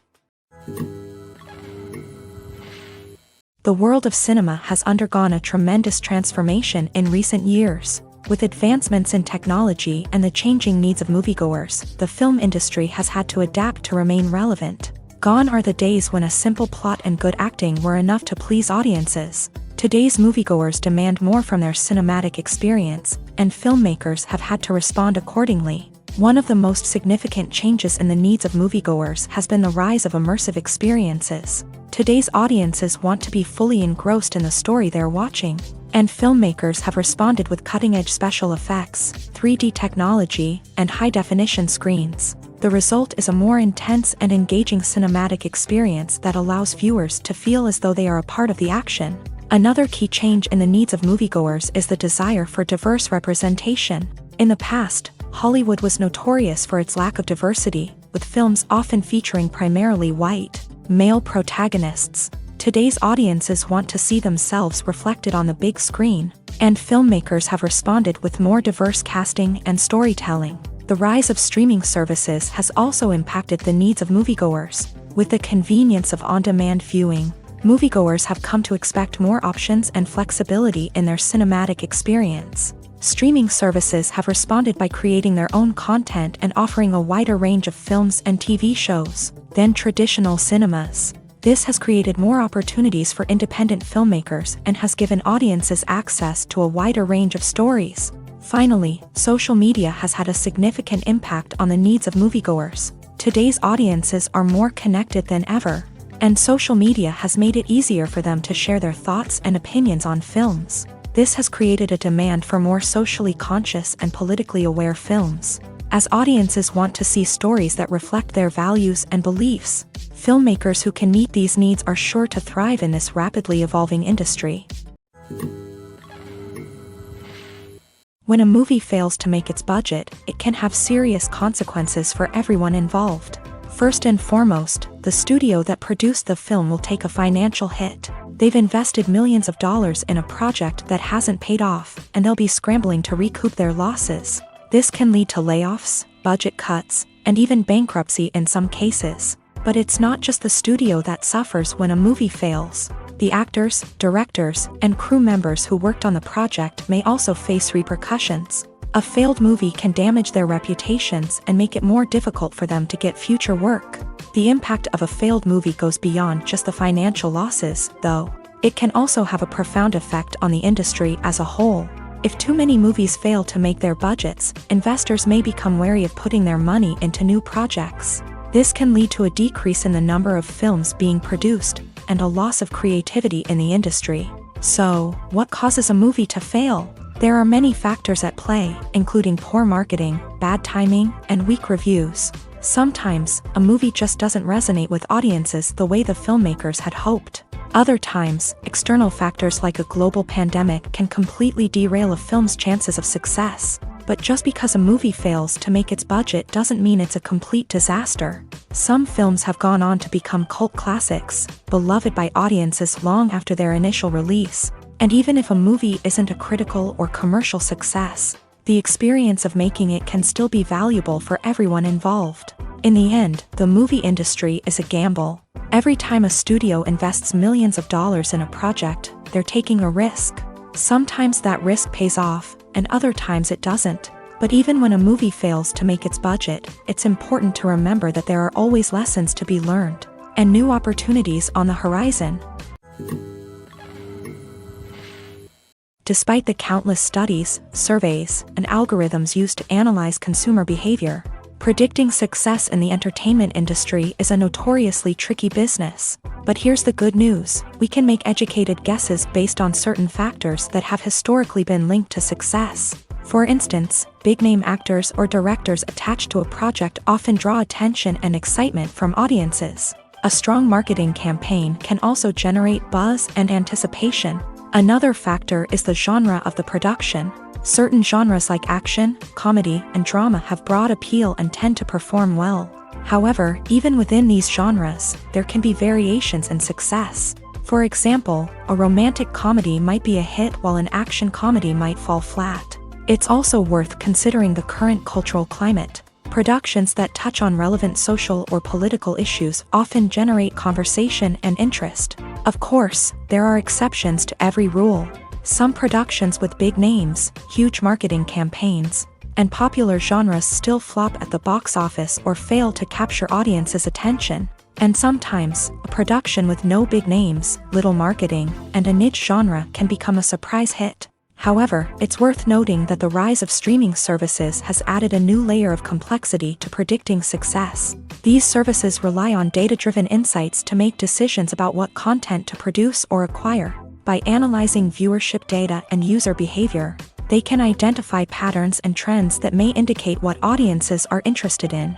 The world of cinema has undergone a tremendous transformation in recent years. With advancements in technology and the changing needs of moviegoers, the film industry has had to adapt to remain relevant. Gone are the days when a simple plot and good acting were enough to please audiences. Today's moviegoers demand more from their cinematic experience, and filmmakers have had to respond accordingly. One of the most significant changes in the needs of moviegoers has been the rise of immersive experiences. Today's audiences want to be fully engrossed in the story they're watching, and filmmakers have responded with cutting-edge special effects, 3D technology, and high-definition screens. The result is a more intense and engaging cinematic experience that allows viewers to feel as though they are a part of the action. Another key change in the needs of moviegoers is the desire for diverse representation. In the past, Hollywood was notorious for its lack of diversity, with films often featuring primarily white, male protagonists. Today's audiences want to see themselves reflected on the big screen, and filmmakers have responded with more diverse casting and storytelling. The rise of streaming services has also impacted the needs of moviegoers. With the convenience of on-demand viewing, moviegoers have come to expect more options and flexibility in their cinematic experience. Streaming services have responded by creating their own content and offering a wider range of films and TV shows than traditional cinemas. This has created more opportunities for independent filmmakers and has given audiences access to a wider range of stories. Finally, social media has had a significant impact on the needs of moviegoers. Today's audiences are more connected than ever, and social media has made it easier for them to share their thoughts and opinions on films. This has created a demand for more socially conscious and politically aware films. As audiences want to see stories that reflect their values and beliefs, filmmakers who can meet these needs are sure to thrive in this rapidly evolving industry. When a movie fails to make its budget, it can have serious consequences for everyone involved. First and foremost, the studio that produced the film will take a financial hit. They've invested millions of dollars in a project that hasn't paid off, and they'll be scrambling to recoup their losses. This can lead to layoffs, budget cuts, and even bankruptcy in some cases. But it's not just the studio that suffers when a movie fails. The actors, directors, and crew members who worked on the project may also face repercussions. A failed movie can damage their reputations and make it more difficult for them to get future work. The impact of a failed movie goes beyond just the financial losses, though. It can also have a profound effect on the industry as a whole. If too many movies fail to make their budgets, investors may become wary of putting their money into new projects. This can lead to a decrease in the number of films being produced, and a loss of creativity in the industry. So, what causes a movie to fail? There are many factors at play, including poor marketing, bad timing, and weak reviews. Sometimes, a movie just doesn't resonate with audiences the way the filmmakers had hoped. Other times, external factors like a global pandemic can completely derail a film's chances of success. But just because a movie fails to make its budget doesn't mean it's a complete disaster. Some films have gone on to become cult classics, beloved by audiences long after their initial release. And even if a movie isn't a critical or commercial success, the experience of making it can still be valuable for everyone involved. In the end, the movie industry is a gamble. Every time a studio invests millions of dollars in a project, they're taking a risk. Sometimes that risk pays off, and other times it doesn't. But even when a movie fails to make its budget, it's important to remember that there are always lessons to be learned, and new opportunities on the horizon. Despite the countless studies, surveys, and algorithms used to analyze consumer behavior, predicting success in the entertainment industry is a notoriously tricky business. But here's the good news: we can make educated guesses based on certain factors that have historically been linked to success. For instance, big-name actors or directors attached to a project often draw attention and excitement from audiences. A strong marketing campaign can also generate buzz and anticipation. Another factor is the genre of the production. Certain genres like action, comedy, and drama have broad appeal and tend to perform well. However, even within these genres, there can be variations in success. For example, a romantic comedy might be a hit while an action comedy might fall flat. It's also worth considering the current cultural climate. Productions that touch on relevant social or political issues often generate conversation and interest. Of course, there are exceptions to every rule. Some productions with big names, huge marketing campaigns, and popular genres still flop at the box office or fail to capture audiences' attention. And sometimes, a production with no big names, little marketing, and a niche genre can become a surprise hit. However, it's worth noting that the rise of streaming services has added a new layer of complexity to predicting success. These services rely on data-driven insights to make decisions about what content to produce or acquire. By analyzing viewership data and user behavior, they can identify patterns and trends that may indicate what audiences are interested in.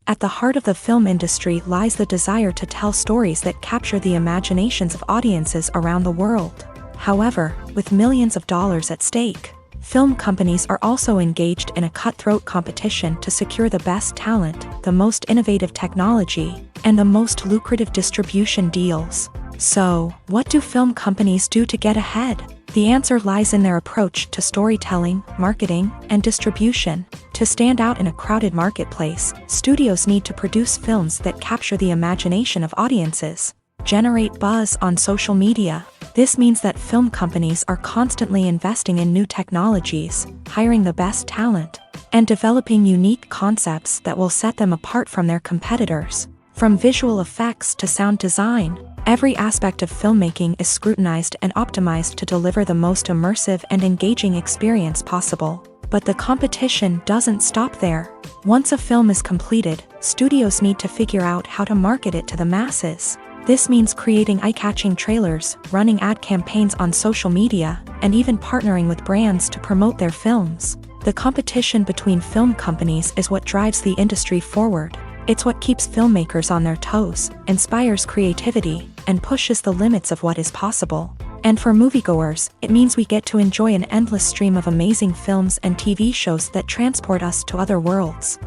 At the heart of the film industry lies the desire to tell stories that capture the imaginations of audiences around the world. However, with millions of dollars at stake, Film companies are also engaged in a cutthroat competition to secure the best talent, the most innovative technology, and the most lucrative distribution deals. So, what do film companies do to get ahead? The answer lies in their approach to storytelling, marketing, and distribution. To stand out in a crowded marketplace, studios need to produce films that capture the imagination of audiences, generate buzz on social media. This means that film companies are constantly investing in new technologies, hiring the best talent, and developing unique concepts that will set them apart from their competitors. From visual effects to sound design, every aspect of filmmaking is scrutinized and optimized to deliver the most immersive and engaging experience possible. But the competition doesn't stop there. Once a film is completed, studios need to figure out how to market it to the masses. This means creating eye-catching trailers, running ad campaigns on social media, and even partnering with brands to promote their films. The competition between film companies is what drives the industry forward. It's what keeps filmmakers on their toes, inspires creativity, and pushes the limits of what is possible. And for moviegoers, it means we get to enjoy an endless stream of amazing films and TV shows that transport us to other worlds.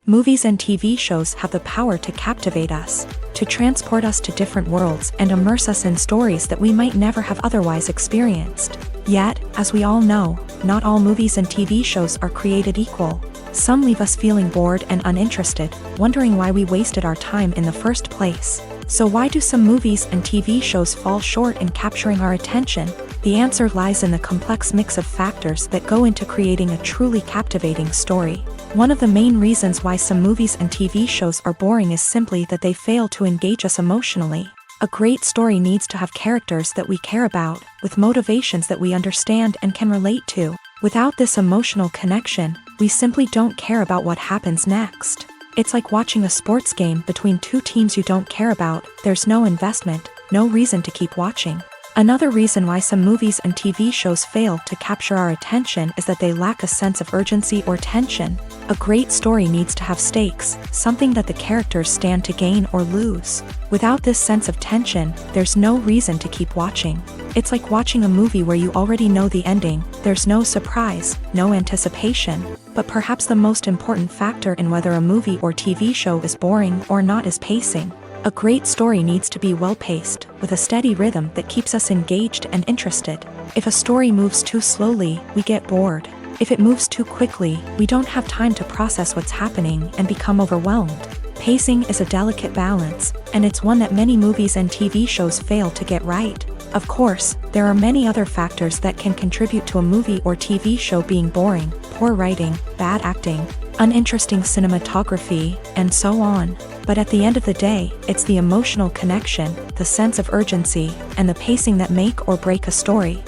Movies and TV shows have the power to captivate us, to transport us to different worlds and immerse us in stories that we might never have otherwise experienced. Yet, as we all know, not all movies and TV shows are created equal. Some leave us feeling bored and uninterested, wondering why we wasted our time in the first place. So why do some movies and TV shows fall short in capturing our attention? The answer lies in the complex mix of factors that go into creating a truly captivating story. One of the main reasons why some movies and TV shows are boring is simply that they fail to engage us emotionally. A great story needs to have characters that we care about, with motivations that we understand and can relate to. Without this emotional connection, we simply don't care about what happens next. It's like watching a sports game between two teams you don't care about. There's no investment, no reason to keep watching. Another reason why some movies and TV shows fail to capture our attention is that they lack a sense of urgency or tension. A great story needs to have stakes, something that the characters stand to gain or lose. Without this sense of tension, there's no reason to keep watching. It's like watching a movie where you already know the ending. There's no surprise, no anticipation. But perhaps the most important factor in whether a movie or TV show is boring or not is pacing. A great story needs to be well-paced, with a steady rhythm that keeps us engaged and interested. If a story moves too slowly, we get bored. If it moves too quickly, we don't have time to process what's happening and become overwhelmed. Pacing is a delicate balance, and it's one that many movies and TV shows fail to get right. Of course, there are many other factors that can contribute to a movie or TV show being boring: poor writing, bad acting, uninteresting cinematography, and so on. But at the end of the day, it's the emotional connection, the sense of urgency, and the pacing that make or break a story.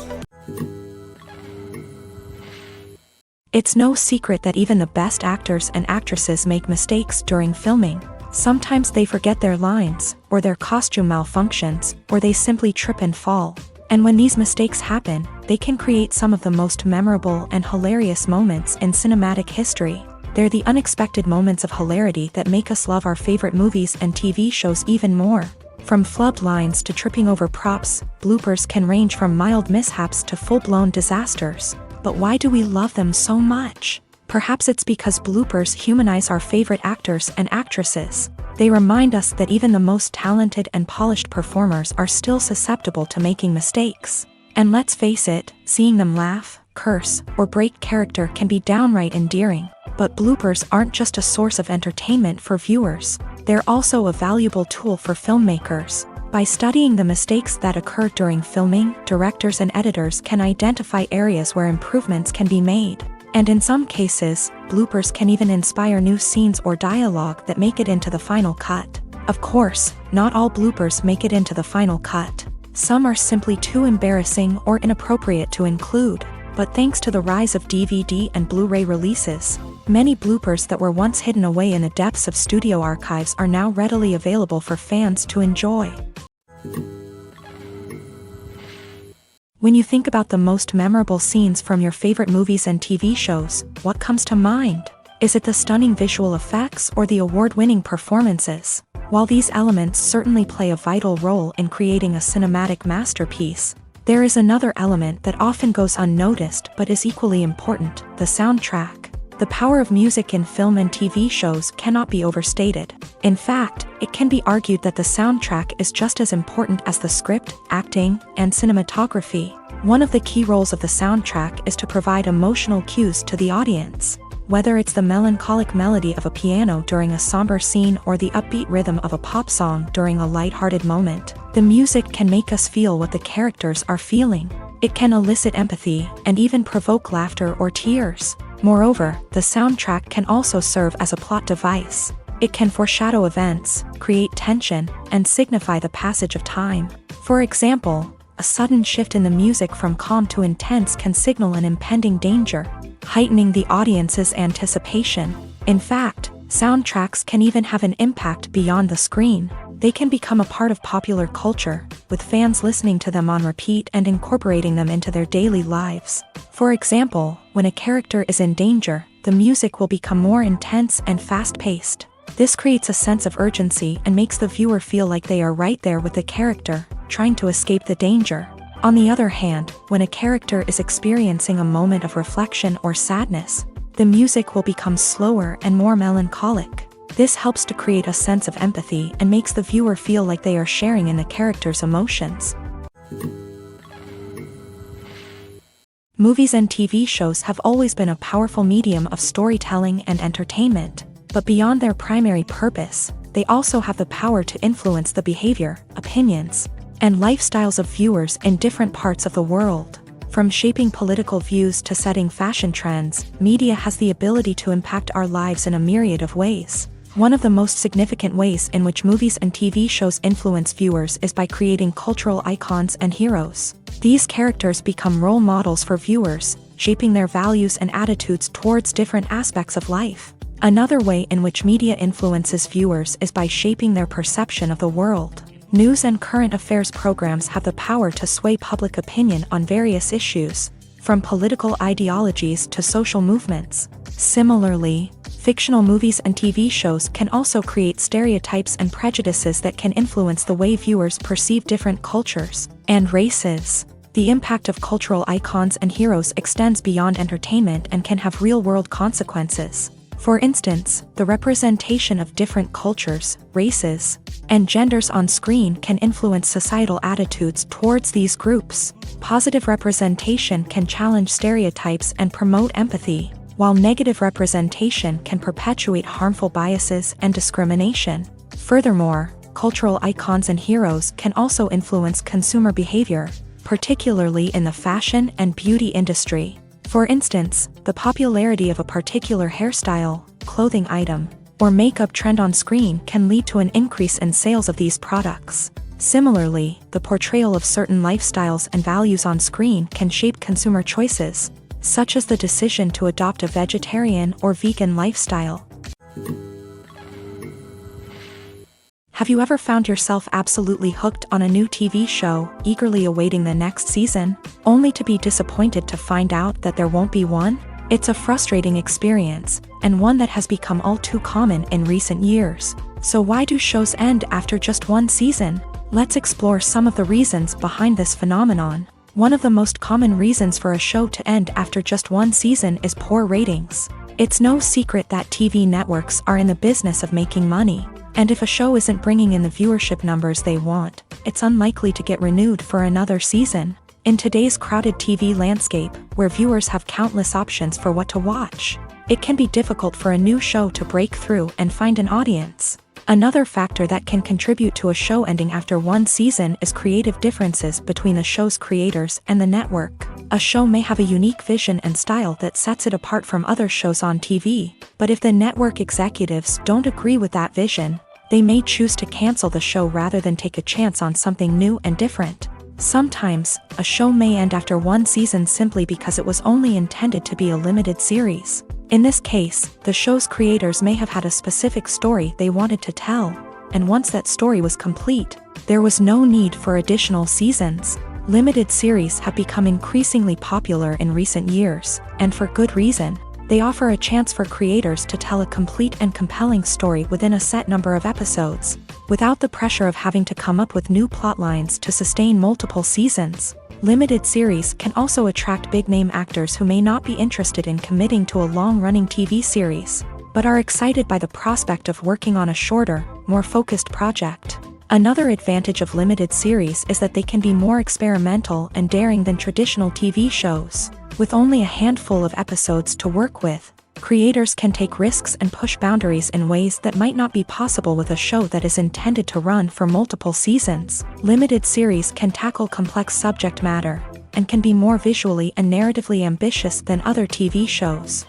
It's no secret that even the best actors and actresses make mistakes during filming. Sometimes they forget their lines, or their costume malfunctions, or they simply trip and fall. And when these mistakes happen, they can create some of the most memorable and hilarious moments in cinematic history. They're the unexpected moments of hilarity that make us love our favorite movies and TV shows even more. From flubbed lines to tripping over props, bloopers can range from mild mishaps to full-blown disasters. But why do we love them so much? Perhaps it's because bloopers humanize our favorite actors and actresses. They remind us that even the most talented and polished performers are still susceptible to making mistakes. And let's face it, seeing them laugh, curse, or break character can be downright endearing. But bloopers aren't just a source of entertainment for viewers. They're also a valuable tool for filmmakers. By studying the mistakes that occur during filming, directors and editors can identify areas where improvements can be made. And in some cases, bloopers can even inspire new scenes or dialogue that make it into the final cut. Of course, not all bloopers make it into the final cut. Some are simply too embarrassing or inappropriate to include. But thanks to the rise of DVD and Blu-ray releases, many bloopers that were once hidden away in the depths of studio archives are now readily available for fans to enjoy. When you think about the most memorable scenes from your favorite movies and TV shows, what comes to mind? Is it the stunning visual effects or the award-winning performances? While these elements certainly play a vital role in creating a cinematic masterpiece, There is another element that often goes unnoticed but is equally important: the soundtrack. The power of music in film and TV shows cannot be overstated. In fact, it can be argued that the soundtrack is just as important as the script, acting, and cinematography. One of the key roles of the soundtrack is to provide emotional cues to the audience. Whether it's the melancholic melody of a piano during a somber scene or the upbeat rhythm of a pop song during a light-hearted moment, the music can make us feel what the characters are feeling. It can elicit empathy and even provoke laughter or tears. Moreover, the soundtrack can also serve as a plot device. It can foreshadow events, create tension, and signify the passage of time. For example, a sudden shift in the music from calm to intense can signal an impending danger, heightening the audience's anticipation. In fact, soundtracks can even have an impact beyond the screen. They can become a part of popular culture, with fans listening to them on repeat and incorporating them into their daily lives. For example, when a character is in danger, the music will become more intense and fast-paced. This creates a sense of urgency and makes the viewer feel like they are right there with the character, trying to escape the danger. On the other hand, when a character is experiencing a moment of reflection or sadness, the music will become slower and more melancholic. This helps to create a sense of empathy and makes the viewer feel like they are sharing in the character's emotions. Movies and TV shows have always been a powerful medium of storytelling and entertainment, but beyond their primary purpose, they also have the power to influence the behavior, opinions, and lifestyles of viewers in different parts of the world. From shaping political views to setting fashion trends, media has the ability to impact our lives in a myriad of ways. One of the most significant ways in which movies and TV shows influence viewers is by creating cultural icons and heroes. These characters become role models for viewers, shaping their values and attitudes towards different aspects of life. Another way in which media influences viewers is by shaping their perception of the world. News and current affairs programs have the power to sway public opinion on various issues, from political ideologies to social movements. Similarly, fictional movies and TV shows can also create stereotypes and prejudices that can influence the way viewers perceive different cultures and races. The impact of cultural icons and heroes extends beyond entertainment and can have real-world consequences. For instance, the representation of different cultures, races, and genders on screen can influence societal attitudes towards these groups. Positive representation can challenge stereotypes and promote empathy, while negative representation can perpetuate harmful biases and discrimination. Furthermore, cultural icons and heroes can also influence consumer behavior, particularly in the fashion and beauty industry. For instance, the popularity of a particular hairstyle, clothing item, or makeup trend on screen can lead to an increase in sales of these products. Similarly, the portrayal of certain lifestyles and values on screen can shape consumer choices, such as the decision to adopt a vegetarian or vegan lifestyle. Have you ever found yourself absolutely hooked on a new TV show, eagerly awaiting the next season, only to be disappointed to find out that there won't be one? It's a frustrating experience, and one that has become all too common in recent years. So why do shows end after just one season? Let's explore some of the reasons behind this phenomenon. One of the most common reasons for a show to end after just one season is poor ratings. It's no secret that TV networks are in the business of making money. And if a show isn't bringing in the viewership numbers they want, it's unlikely to get renewed for another season. In today's crowded TV landscape, where viewers have countless options for what to watch, it can be difficult for a new show to break through and find an audience. Another factor that can contribute to a show ending after one season is creative differences between the show's creators and the network. A show may have a unique vision and style that sets it apart from other shows on TV, but if the network executives don't agree with that vision, they may choose to cancel the show rather than take a chance on something new and different. Sometimes, a show may end after one season simply because it was only intended to be a limited series. In this case, the show's creators may have had a specific story they wanted to tell, and once that story was complete, there was no need for additional seasons. Limited series have become increasingly popular in recent years, and for good reason. They offer a chance for creators to tell a complete and compelling story within a set number of episodes, without the pressure of having to come up with new plot lines to sustain multiple seasons. Limited series can also attract big-name actors who may not be interested in committing to a long-running TV series, but are excited by the prospect of working on a shorter, more focused project. Another advantage of limited series is that they can be more experimental and daring than traditional TV shows. With only a handful of episodes to work with, creators can take risks and push boundaries in ways that might not be possible with a show that is intended to run for multiple seasons. Limited series can tackle complex subject matter, and can be more visually and narratively ambitious than other TV shows.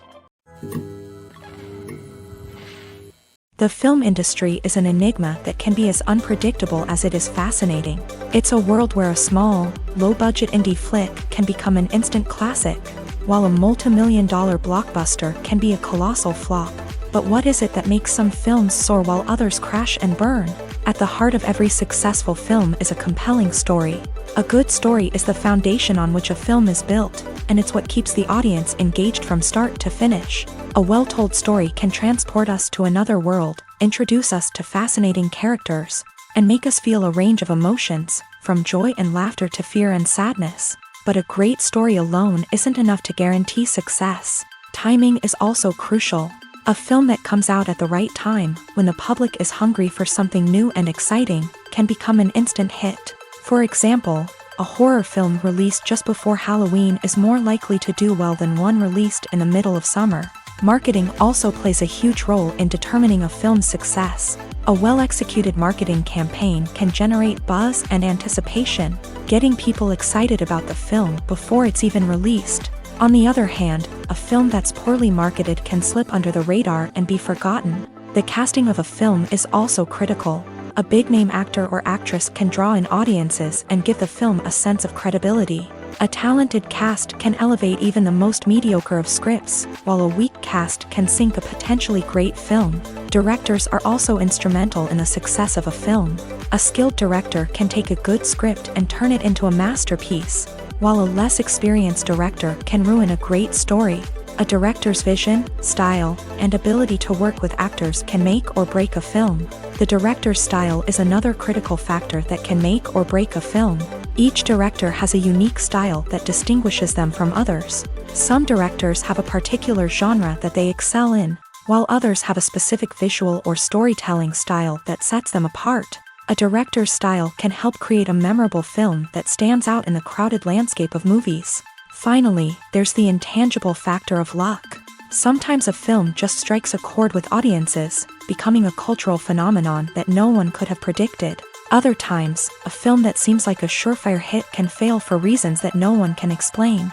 The film industry is an enigma that can be as unpredictable as it is fascinating. It's a world where a small, low-budget indie flick can become an instant classic, while a multi-million-dollar blockbuster can be a colossal flop. But what is it that makes some films soar while others crash and burn? At the heart of every successful film is a compelling story. A good story is the foundation on which a film is built, and it's what keeps the audience engaged from start to finish. A well-told story can transport us to another world, introduce us to fascinating characters, and make us feel a range of emotions, from joy and laughter to fear and sadness. But a great story alone isn't enough to guarantee success. Timing is also crucial. A film that comes out at the right time, when the public is hungry for something new and exciting, can become an instant hit. For example, a horror film released just before Halloween is more likely to do well than one released in the middle of summer. Marketing also plays a huge role in determining a film's success. A well-executed marketing campaign can generate buzz and anticipation, getting people excited about the film before it's even released. On the other hand, a film that's poorly marketed can slip under the radar and be forgotten. The casting of a film is also critical. A big-name actor or actress can draw in audiences and give the film a sense of credibility. A talented cast can elevate even the most mediocre of scripts, while a weak cast can sink a potentially great film. Directors are also instrumental in the success of a film. A skilled director can take a good script and turn it into a masterpiece, while a less experienced director can ruin a great story. A director's vision, style, and ability to work with actors can make or break a film. The director's style is another critical factor that can make or break a film. Each director has a unique style that distinguishes them from others. Some directors have a particular genre that they excel in, while others have a specific visual or storytelling style that sets them apart. A director's style can help create a memorable film that stands out in the crowded landscape of movies. Finally, there's the intangible factor of luck. Sometimes a film just strikes a chord with audiences, becoming a cultural phenomenon that no one could have predicted. Other times, a film that seems like a surefire hit can fail for reasons that no one can explain.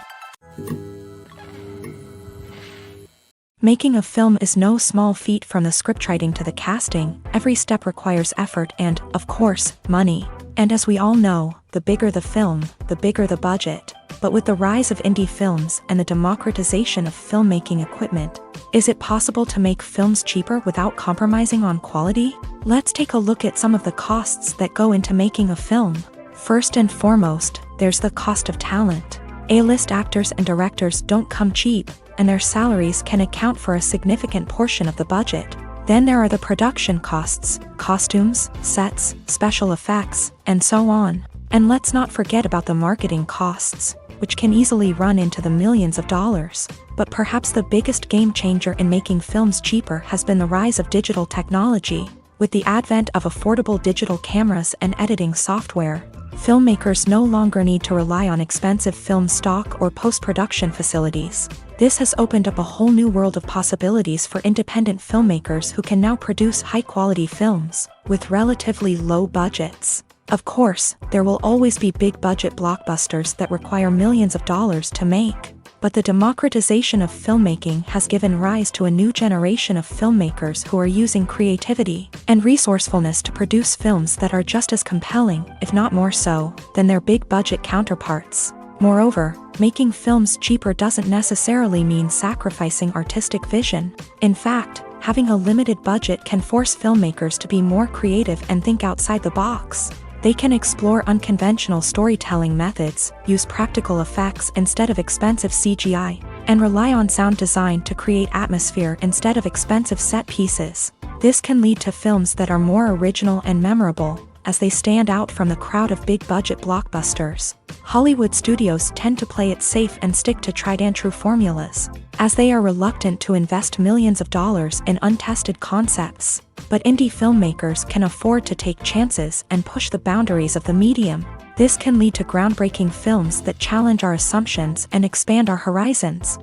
Making a film is no small feat. From the scriptwriting to the casting. Every step requires effort and, of course, money. And as we all know, the bigger the film, the bigger the budget. But with the rise of indie films and the democratization of filmmaking equipment, is it possible to make films cheaper without compromising on quality? Let's take a look at some of the costs that go into making a film. First and foremost, there's the cost of talent. A-list actors and directors don't come cheap, and their salaries can account for a significant portion of the budget. Then there are the production costs, costumes, sets, special effects, and so on. And let's not forget about the marketing costs, which can easily run into the millions of dollars. But perhaps the biggest game changer in making films cheaper has been the rise of digital technology. With the advent of affordable digital cameras and editing software, filmmakers no longer need to rely on expensive film stock or post-production facilities. This has opened up a whole new world of possibilities for independent filmmakers who can now produce high-quality films with relatively low budgets. Of course, there will always be big-budget blockbusters that require millions of dollars to make. But the democratization of filmmaking has given rise to a new generation of filmmakers who are using creativity and resourcefulness to produce films that are just as compelling, if not more so, than their big-budget counterparts. Moreover, making films cheaper doesn't necessarily mean sacrificing artistic vision. In fact, having a limited budget can force filmmakers to be more creative and think outside the box. They can explore unconventional storytelling methods, use practical effects instead of expensive CGI, and rely on sound design to create atmosphere instead of expensive set pieces. This can lead to films that are more original and memorable, as they stand out from the crowd of big-budget blockbusters. Hollywood studios tend to play it safe and stick to tried-and-true formulas, as they are reluctant to invest millions of dollars in untested concepts. But indie filmmakers can afford to take chances and push the boundaries of the medium. This can lead to groundbreaking films that challenge our assumptions and expand our horizons.